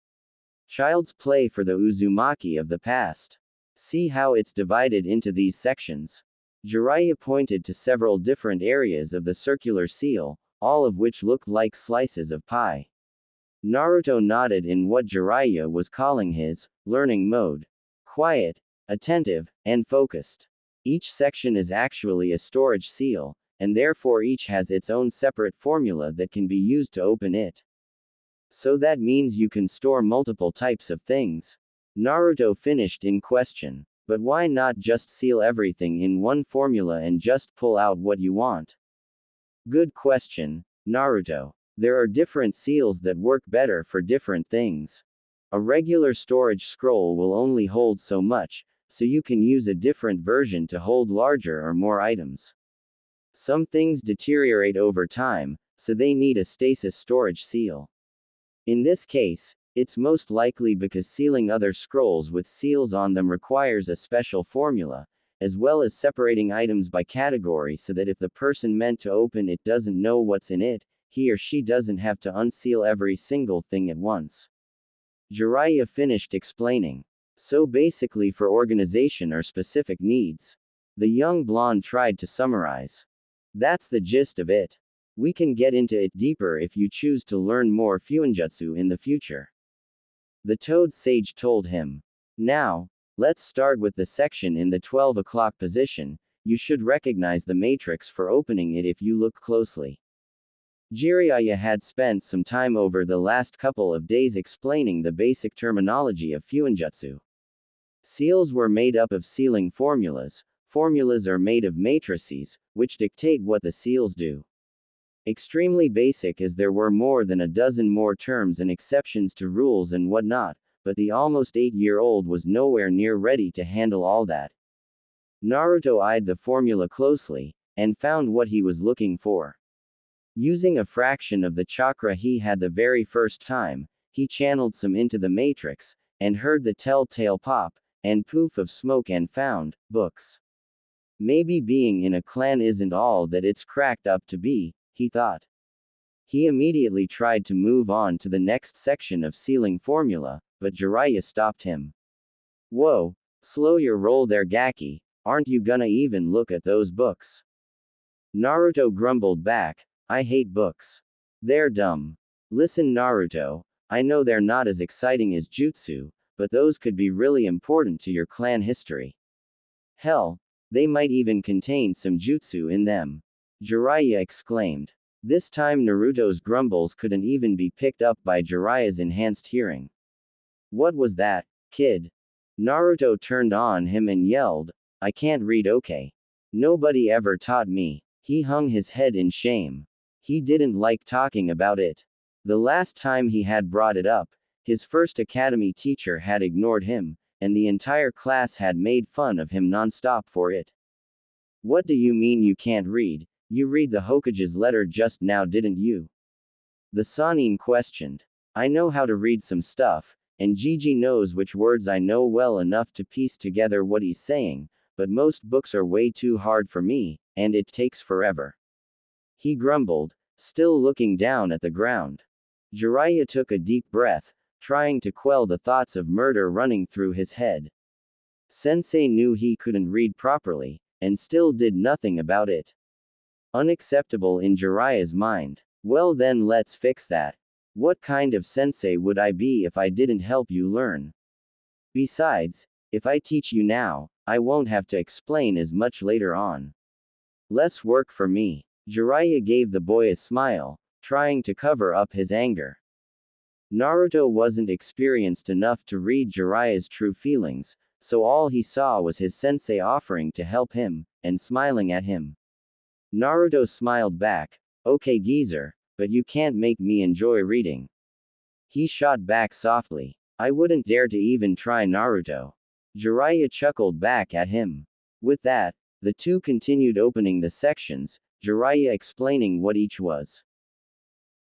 Child's play for the Uzumaki of the past. See how it's divided into these sections. Jiraiya pointed to several different areas of the circular seal, all of which looked like slices of pie. Naruto nodded in what Jiraiya was calling his learning mode. Quiet, attentive, and focused. Each section is actually a storage seal, and therefore each has its own separate formula that can be used to open it. So that means you can store multiple types of things. Naruto finished in question. But why not just seal everything in one formula and just pull out what you want? Good question, Naruto. There are different seals that work better for different things. A regular storage scroll will only hold so much, so you can use a different version to hold larger or more items. Some things deteriorate over time, so they need a stasis storage seal. In this case, it's most likely because sealing other scrolls with seals on them requires a special formula, as well as separating items by category so that if the person meant to open it doesn't know what's in it, he or she doesn't have to unseal every single thing at once. Jiraiya finished explaining. So basically for organization or specific needs. The young blonde tried to summarize. That's the gist of it. We can get into it deeper if you choose to learn more Fuinjutsu in the future. The Toad Sage told him. Now, let's start with the section in the 12 o'clock position. You should recognize the matrix for opening it if you look closely. Jiraiya had spent some time over the last couple of days explaining the basic terminology of Fuinjutsu. Seals were made up of sealing formulas. Formulas are made of matrices, which dictate what the seals do. Extremely basic as there were more than a dozen more terms and exceptions to rules and whatnot, but the almost 8-year-old was nowhere near ready to handle all that. Naruto eyed the formula closely, and found what he was looking for. Using a fraction of the chakra he had the very first time, he channeled some into the matrix, and heard the telltale pop, and poof of smoke and found books. Maybe being in a clan isn't all that it's cracked up to be, he thought. He immediately tried to move on to the next section of sealing formula, but Jiraiya stopped him. Whoa, slow your roll there Gaki, aren't you gonna even look at those books? Naruto grumbled back, I hate books. They're dumb. Listen Naruto, I know they're not as exciting as jutsu, but those could be really important to your clan history. Hell, they might even contain some jutsu in them. Jiraiya exclaimed. This time Naruto's grumbles couldn't even be picked up by Jiraiya's enhanced hearing. What was that, kid? Naruto turned on him and yelled, I can't read okay. Nobody ever taught me. He hung his head in shame. He didn't like talking about it. The last time he had brought it up, his first academy teacher had ignored him, and the entire class had made fun of him non-stop for it. What do you mean you can't read? You read the Hokage's letter just now didn't you? The Sannin questioned. I know how to read some stuff, and Gigi knows which words I know well enough to piece together what he's saying, but most books are way too hard for me, and it takes forever. He grumbled, still looking down at the ground. Jiraiya took a deep breath, trying to quell the thoughts of murder running through his head. Sensei knew he couldn't read properly, and still did nothing about it. Unacceptable in Jiraiya's mind. Well then let's fix that. What kind of sensei would I be if I didn't help you learn? Besides, if I teach you now, I won't have to explain as much later on. Less work for me. Jiraiya gave the boy a smile, trying to cover up his anger. Naruto wasn't experienced enough to read Jiraiya's true feelings, so all he saw was his sensei offering to help him, and smiling at him. Naruto smiled back, okay geezer, but you can't make me enjoy reading. He shot back softly. I wouldn't dare to even try Naruto. Jiraiya chuckled back at him. With that, the two continued opening the sections, Jiraiya explaining what each was.